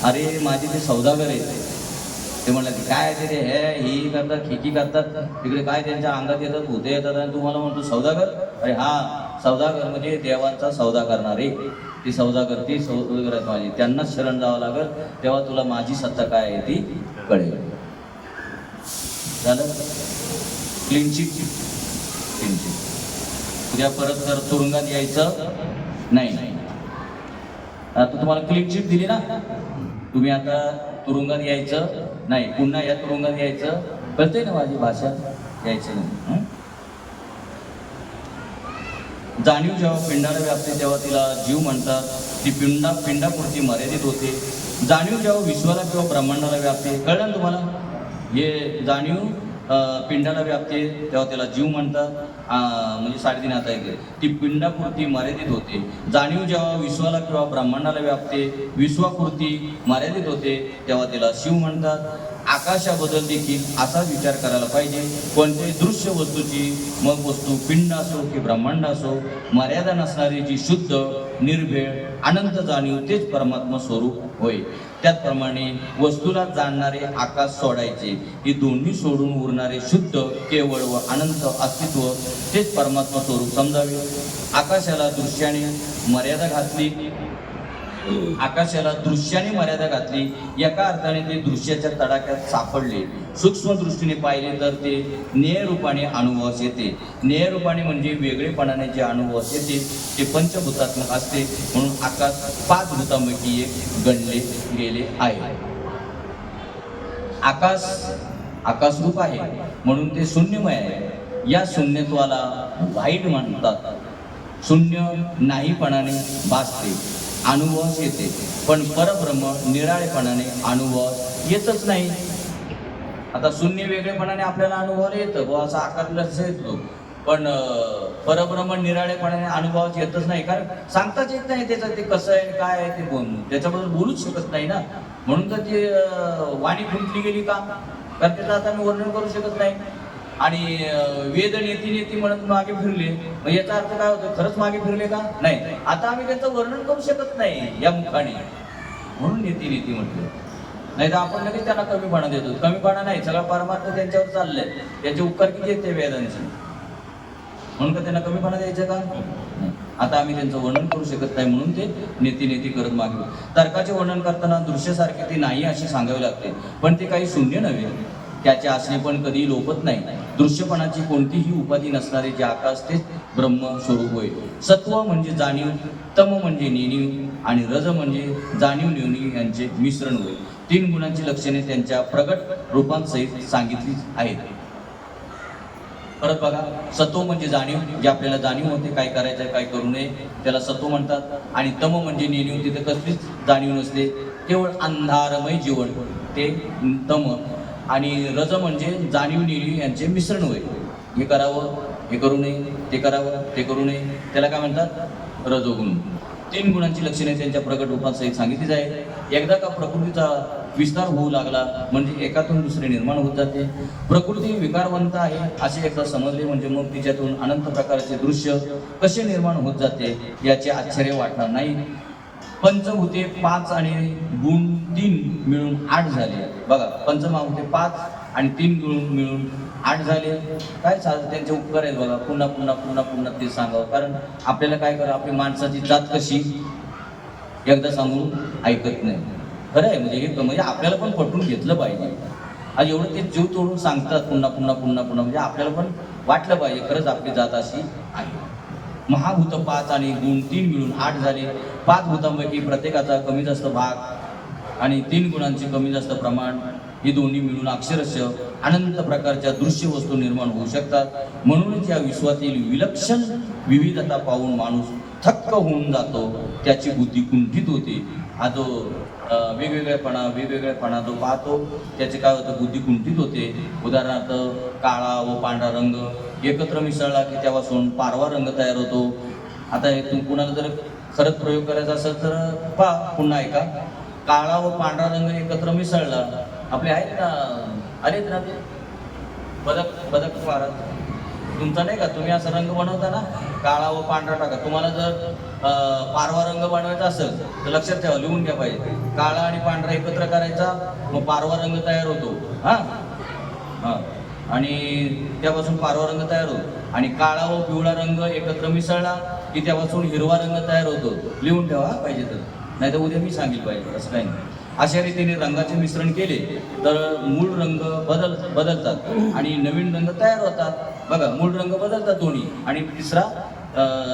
अरे माझे ते सौदागर आहेत. ते म्हणलं की काय ते ही करतात खिकी करतात तिकडे काय त्यांच्या अंगात येतात भूते येतात आणि तुम्हाला म्हणतो सौदागर. अरे हा सौदागर म्हणजे देवांचा सौदा करणारे ती सौदागर ती सौदागर आहेत माझी, त्यांनाच शरण जावं लागल तेव्हा तुला माझी सत्ता काय आहे ती कळेल. झालं क्लीन चिट. उद्या परत तर तुरुंगात यायचं नाही. आता तुम्हाला क्लीन चिट दिली ना, तुम्ही आता तुरुंगात यायचं नाही, पुन्हा या तुरुंगात यायचं. कळतंय ना माझी भाषा, यायचं नाही. जाणीव जेव्हा पिंडाला व्यापते तेव्हा तिला जीव म्हणतात. ती पिंडापुरती मर्यादित होते. जाणीव जेव्हा विश्वाला किंवा ब्रह्मांडाला व्यापते, कळलं ना तुम्हाला, हे जाणीव पिंडाला व्यापते तेव्हा त्याला जीव म्हणतात. म्हणजे 3.5 आता येते. ती पिंडापुरती मर्यादित होते. जाणीव जेव्हा विश्वाला किंवा ब्रह्मांडाला व्यापते, विश्वापुरती मर्यादित होते तेव्हा त्याला शिव म्हणतात. आकाशाबद्दल देखील असा विचार करायला पाहिजे. कोणत्याही दृश्य वस्तूची, मग वस्तू पिंड असो की ब्रह्मांड असो, मर्यादा नसणारी जी शुद्ध निर्भेळ अनंत जाणीव तेच परमात्मा स्वरूप होय. त्याचप्रमाणे वस्तूला जाणणारे आकाश सोडायचे, ही दोन्ही सोडून उरणारे शुद्ध केवळ व अनंत अस्तित्व तेच परमात्मा स्वरूप समजावे. आकाशाला दृश्याने मर्यादा घातली, एका अर्थाने ते दृश्याच्या तडाख्यात सापडले. सूक्ष्म दृष्टीने पाहिले तर ते न्याय रूपाने अनुभवास येते. न्याय रूपाने म्हणजे वेगळेपणाने जे अनुभवास येते ते पंचभूतात्मक असते. म्हणून आकाश 5 भूतांपैकी एक गणले गेले आहे. आकाश रूप आहे म्हणून ते शून्यमय आहे. या शून्यत्वाला वाईट म्हणतात. शून्य नाहीपणाने भासते, अनुभवास येते, पण परब्रह्म निराळेपणाने अनुभवास येतच नाही. आता शून्य वेगळेपणाने आपल्याला अनुभवाला येतं व असा आकारला येतो, पण परब्रह्म निराळेपणाने अनुभवास येतच नाही. कारण सांगताच येत नाही त्याचं ते कसं आहे काय आहे ते कोण, त्याच्याबद्दल बोलूच शकत नाही ना. म्हणून तर ती वाणी फुंकली गेली का, कारण त्याचं आता मी वर्णन करू शकत नाही. आणि वेद नेती म्हणत मागे फिरले, मग याचा अर्थ काय होतो, खरंच मागे फिरले का नाही. आता आम्ही त्यांचं वर्णन करू शकत नाही या मुखाने, म्हणून नेती म्हटलं. नाही तर आपण लगेच त्यांना कमीपणा देतो. कमीपणा नाही, सगळा परमार्थ त्यांच्यावर चाललंय. त्यांचे उपकार किती आहेत ते वेदांचे, म्हणून का त्यांना कमीपणा द्यायचं का. आता आम्ही त्यांचं वर्णन करू शकत नाही म्हणून ते नेती करत मागे. तर्काचे वर्णन करताना दृश्यासारखे ते नाही असे सांगावे लागते, पण ते काही शून्य नव्हे. त्याचे असणे पण कधी लोपत नाही. दृश्यपणाची कोणतीही उपाधी नसणारे जे आकाश तेच ब्रह्म स्वरूप होय. सत्व म्हणजे जाणीव, तम म्हणजे नेणीव आणि रज म्हणजे जाणीव नेणीव यांचे मिश्रण होय. 3 गुणांची लक्षणे त्यांच्या प्रगट रूपांसहित सांगितली आहेत. परत बघा, सत्व म्हणजे जाणीव, जे आपल्याला जाणीव होते काय करायचं काय करू नये त्याला सत्व म्हणतात. आणि तम म्हणजे नेणीव, तिथे कसलीच जाणीव नसते, केवळ अंधारमय जीवन ते तम. आणि रज म्हणजे जाणीव नेणीव यांचे मिश्रण होय. हे करावं हे करू नये, ते करावं ते करू नये, त्याला काय म्हणतात, रजोगुण. 3 गुणांची लक्षणे त्यांच्या प्रगट रूपांसहित सांगितली जाईल. एकदा का प्रकृतीचा विस्तार होऊ लागला म्हणजे एकातून दुसरे निर्माण होत जाते. प्रकृती विकारवंत आहे असे एकदा समजले म्हणजे मग तिच्यातून अनंत प्रकारचे दृश्य कसे निर्माण होत जाते याचे आश्चर्य वाटणार नाही. पंचभूते 5 आणि गुण 3 मिळून 8 झाले. बघा, पंचमहाभूते 5 आणि 3 गुण मिळून 8 झाले. काय त्यांचे उपकार आहेत बघा. पुन्हा ते सांगावं, कारण आपल्याला काय करा, आपली माणसाची जात कशी एकदा सांगून ऐकत नाही. खरं आहे, म्हणजे आपल्याला पण पटवून घेतलं पाहिजे. आज एवढं ते जीव तोडून सांगतात पुन्हा म्हणजे आपल्याला पण वाटलं पाहिजे खरंच आपली जात अशी आहे. महाभूत 5 आणि गुण 3 मिळून 8 झाले. 5 भूतांपैकी प्रत्येकाचा कमी जास्त भाग आणि 3 गुणांचे कमी जास्त प्रमाण, ही दोन्ही मिळून अक्षरशः अनंत प्रकारच्या दृश्य वस्तू निर्माण होऊ शकतात. म्हणूनच या विश्वातील विलक्षण विविधता पाहून माणूस थक्क होऊन जातो, त्याची बुद्धी कुंठित होते. हा जो वेगवेगळेपणा जो पाहतो त्याचे काय होतं, बुद्धी कुंठित होते. उदाहरणार्थ काळा व पांढरा रंग एकत्र मिसळला की तेव्हापासून पारवा रंग तयार होतो. आता हे कुणाला जर खरंच प्रयोग करायचा असेल तर पहा, पुन्हा ऐका. काळा व पांढरा रंग एकत्र मिसळला, आपले आहेत ना, आलेत ना ते बदक महाराज तुमचा नाही का, तुम्ही असा रंग बनवता ना, काळा व पांढरा टाका. तुम्हाला जर पारवा रंग बनवायचा असेल तर लक्षात ठेवा, लिहून घ्या पाहिजे. काळा आणि पांढरा एकत्र करायचा, मग पारवा रंग तयार होतो. हां, आणि त्यापासून पारवा रंग तयार होतो. आणि काळा व पिवळा रंग एकत्र मिसळला की त्यापासून हिरवा रंग तयार होतो. लिहून ठेवा पाहिजे तर, नाही तर उद्या मी सांगेल पाहिजे, असं काही नाही. अशा रीतीने रंगाचे मिश्रण केले तर मूळ रंग बदलतात आणि नवीन रंग तयार होतात. बघा, मूळ रंग बदलतात दोन्ही आणि तिसरा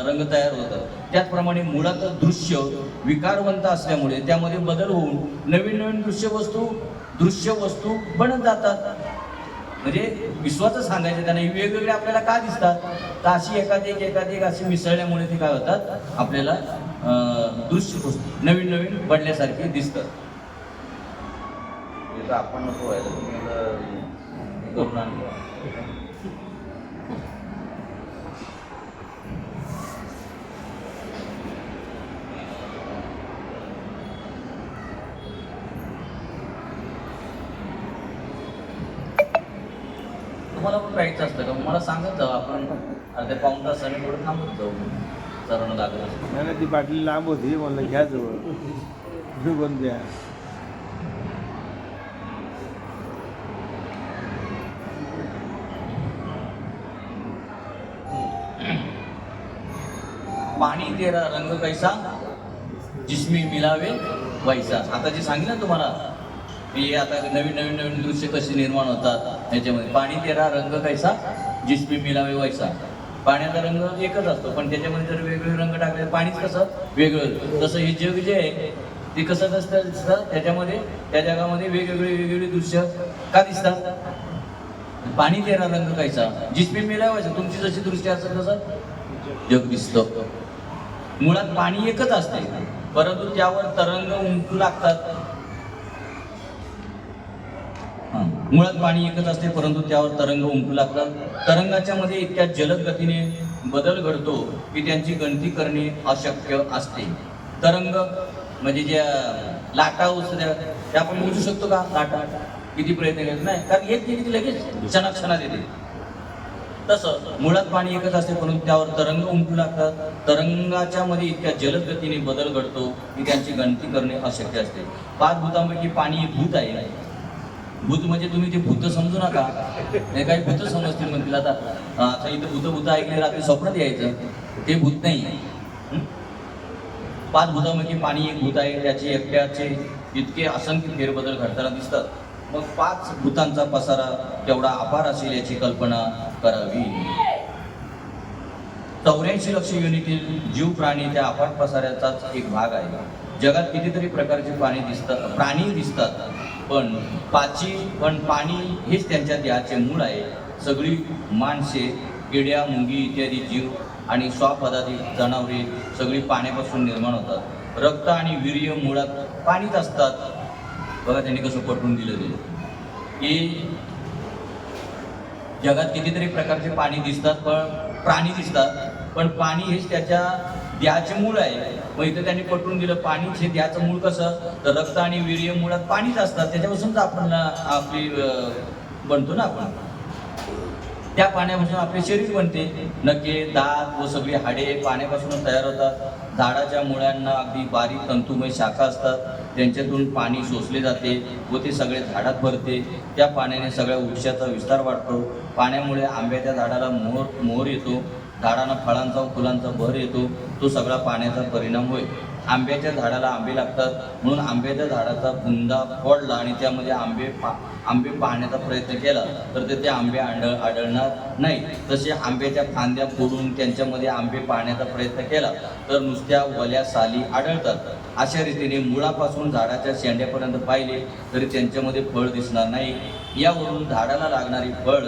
रंग तयार होतात. त्याचप्रमाणे मुळात दृश्य विकारवंत असल्यामुळे त्यामध्ये बदल होऊन नवीन नवीन दृश्य वस्तू बनत जातात. म्हणजे विश्वाचं सांगायचं त्यांना, वेगवेगळे आपल्याला का दिसतात, तर अशी एकाधिक अशी मिसळल्यामुळे ते काय होतात, आपल्याला दृश्य वस्तू नवीन नवीन बनल्यासारखे दिसतात. आपण नको व्हायला, तुम्ही करून आणलं. तुम्हाला पण राहायचं असतं का, मला सांगत जाऊ, आपण अर्ध्या पाऊण तासाने थोडं थांबत जाऊ, चरण लागत असतं. नाही ती बाटली लांब होती, म्हणलं घ्या जवळ बंद द्या. पाणी तेरा रंग कैसा जिसमें मिलावे वैसा. आता जे सांगितलं ना तुम्हाला, की आता नवीन दृश्य कशी निर्माण होतात याच्यामध्ये. पाणी तेरा रंग कैसा जिसमें मिलावे वैसा. पाण्याचा रंग एकच असतो, पण त्याच्यामध्ये जर वेगवेगळे रंग टाकले, पाणीच कसं वेगळं. तसं हे जग जे आहे ते कसं दिसतं, त्याच्यामध्ये त्या जगामध्ये वेगवेगळी दृश्य का दिसतात. पाणी तेरा रंग कैसा जिसमें मिलावे वैसा. तुमची जशी दृष्टी असेल तसं जग दिसतं. मुळात पाणी एकच असते, परंतु त्यावर तरंग उमटू लागतात. मुळात पाणी एकच असते, परंतु त्यावर तरंग उमटू लागतात. तरंगाच्या मध्ये इतक्या जलद गतीने बदल घडतो की त्यांची गणती करणे अशक्य असते. तरंग म्हणजे ज्या लाटा उसल्या त्या आपण मोजू शकतो का, लाटा किती प्रयत्न केले नाही, कारण एक केली लगेच क्षणात येते. तसं मुळात पाणी एकच असते, परंतु त्यावर तरंग उमटू लागतात. तरंगाच्या मध्ये इतक्या जलद गतीने बदल घडतो की त्यांची गणती करणे अशक्य असते. 5 भूतांपैकी पाणी एक भूत आहे. भूत म्हणजे तुम्ही ते भूत समजू नका, हे काही भूत समजतील म्हणतील. आता इथं भूत ऐकले, रात्री स्वप्नात यायचं, ते भूत नाही. 5 भूतांपैकी पाणी एक भूत आहे, त्याचे एकट्याचे इतके असंख्य फेरबदल घडताना दिसतात. मग 5 भूतांचा पसारा तेवढा अपार असेल याची कल्पना करावी. 84 लक्ष योनीतील जीव प्राणी त्या अफाट पसाऱ्याचाच एक भाग आहे. जगात कितीतरी प्रकारचे प्राणी दिसतात, पण पाणी हेच त्यांच्या देहाचे मूळ आहे. सगळी माणसे, किड्या, मुंगी इत्यादी जीव आणि स्वापदादी जनावरे सगळी पाण्यापासून निर्माण होतात. रक्त आणि वीर्य मुळात पाणीच असतात. बघा त्यांनी कसं पटवून दिलं ते, की जगात कितीतरी प्रकारचे प्राणी दिसतात, पण पाणी हेच त्याच्या देहाचे मूळ आहे. मग इथं त्यांनी पटवून दिलं, पाणीच हे देहाचं मूळ कसं, तर रक्त आणि वीर्य मुळात पाणीच असतात. त्याच्यापासून आपण आपली बनतो ना, आपण त्या पाण्यापासून आपले शरीर बनते. नखे, दात व सगळी हाडे पाण्यापासूनच तयार होतात. झाडाच्या मुळांना अगदी बारीक तंतुमय शाखा असतात, त्यांच्यातून पाणी शोषले जाते व ते सगळे झाडात भरते. त्या पाण्याने सगळ्या वृक्षाचा विस्तार वाढतो. पाण्यामुळे आंब्याच्या झाडाला मोहर येतो, झाडांना फळांचा व फुलांचा बहर येतो. तो सगळा पाण्याचा परिणाम होय. आंब्याच्या झाडाला आंबे लागतात, म्हणून आंब्याच्या झाडाचा बुंदा फोडला आणि त्यामध्ये आंबे पाहण्याचा प्रयत्न केला तर ते आंबे आढळणार नाही. तसे आंब्याच्या फांद्या फोडून त्यांच्यामध्ये आंबे पाहण्याचा प्रयत्न केला तर नुसत्या वल्या साली आढळतात. अशा रीतीने मुळापासून झाडाच्या शेंड्यापर्यंत पाहिले तरी त्यांच्यामध्ये फळ दिसणार नाही. यावरून झाडाला लागणारी फळ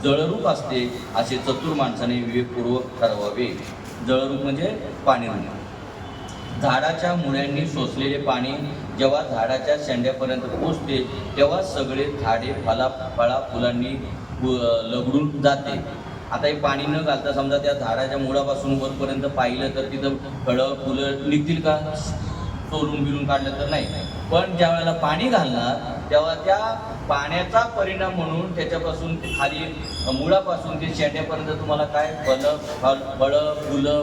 जळरूप असते असे चतुर माणसाने विवेकपूर्वक ठरवावे. जळरूप म्हणजे पाणीरूप. झाडाच्या मुळ्यांनी शोषलेले पाणी जेव्हा झाडाच्या शेंड्यापर्यंत पोचते तेव्हा सगळे झाडे फळा फुलांनी लगडून जाते. आता हे पाणी न घालता समजा त्या झाडाच्या मुळापासून वरपर्यंत पाहिलं तर तिथं फळं फुलं निघतील का, सोलून बिलून काढलं तर नाही. पण ज्या वेळेला पाणी घालणार तेव्हा त्या पाण्याचा परिणाम म्हणून त्याच्यापासून ते खाली मुळापासून ते शेंड्यापर्यंत तुम्हाला काय फळं फुलं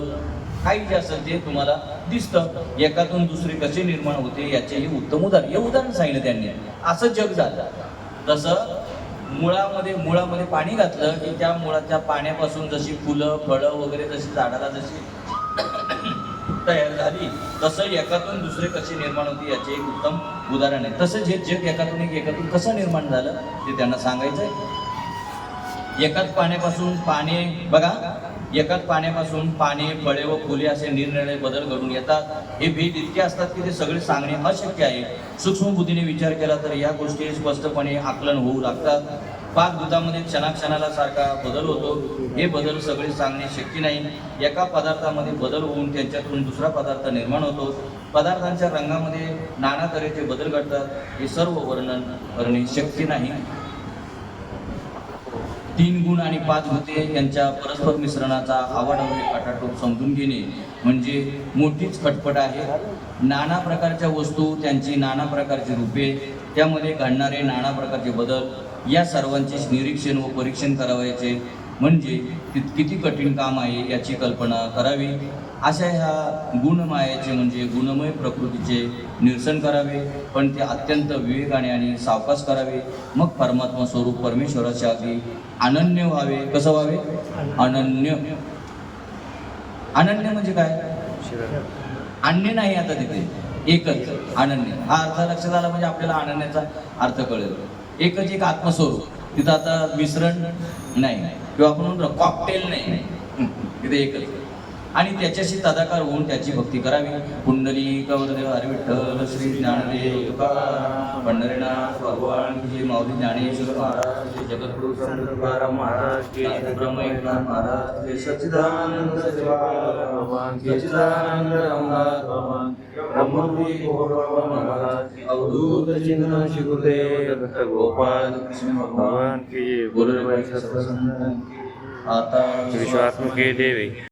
काही जे असेल ते तुम्हाला दिसतं. एकातून दुसरी कसे निर्माण होते याचेही उत्तम उदाहरण, हे उदाहरण सांगितलं त्यांनी. असं जग झालं. तसं मुळामध्ये पाणी घातलं की त्या मुळाच्या पाण्यापासून जशी फुलं फळं वगैरे जशी झाडाला जशी तयार झाली, तसं एकातून दुसरे कसे निर्माण होते याचे एक उत्तम उदाहरण आहे. तसंच हे जग एकातून कसं निर्माण झालं ते त्यांना सांगायचंय. एकाच पाण्यापासून पाणी फळे व फुले असे निरनिराळे बदल घडून येतात. हे भेद इतके असतात की ते सगळे सांगणे अशक्य आहे. सूक्ष्म बुद्धीने विचार केला तर या गोष्टी स्पष्टपणे आकलन होऊ लागतात. पाकदूतामध्ये क्षणाक्षणाला सारखा बदल होतो. हे बदल सगळे सांगणे शक्य नाही. एका पदार्थामध्ये बदल होऊन त्यांच्यातून दुसरा पदार्थ निर्माण होतो. पदार्थांच्या रंगामध्ये नाना तऱ्हेचे बदल घडतात. हे सर्व वर्णन करणे शक्य नाही. 3 गुण आणि 5 भूते यांच्या परस्पर मिश्रणाचा आवाडावरी काटाटोप समजून घेणे म्हणजे मोठीच खटपट आहे. नाना प्रकारच्या वस्तू, त्यांची नाना प्रकारची रूपे, त्यामध्ये घडणारे नाना प्रकारचे बदल, या सर्वांचे निरीक्षण व परीक्षण करावयाचे म्हणजे किती कठीण काम आहे याची कल्पना करावी. अशा ह्या गुणमायाचे म्हणजे गुणमय प्रकृतीचे निरसन करावे, पण ते अत्यंत विवेकाने आणि सावकाश करावे. मग परमात्मा स्वरूप परमेश्वराच्या अगदी अनन्य व्हावे. कसं व्हावे? अनन्य. अनन्य म्हणजे काय? अन्य नाही आता तिथे, एकच अनन्य. हा अर्थ लक्षात आला म्हणजे आपल्याला अनन्याचा अर्थ कळेल. एकच एक आत्मस्वरूप. तिथं आता मिश्रण नाही किंवा आपण म्हणतो कॉकटेल नाही, तिथे एकच. आणि त्याच्याशी तदाकार होऊन त्याची भक्ती करावी. कुंडलिक वरदेव हरी विठ्ठल श्री ज्ञानदेव तुकाराम पंढरीनाथ भगवान की माऊली ज्ञानेश्वर महाराज की जगद्गुरु संत तुकाराम महाराज की ब्रह्मनाथ महाराज की सच्चिदानंद भगवान की सच्चिदानंद रामदास भगवान ब्रह्मपुरी महाराज अवधूत चिंतन श्री गुरुदेव दत्त गोपाल कृष्ण भगवान की गुरुदेव आता विश्वात्मके देवे.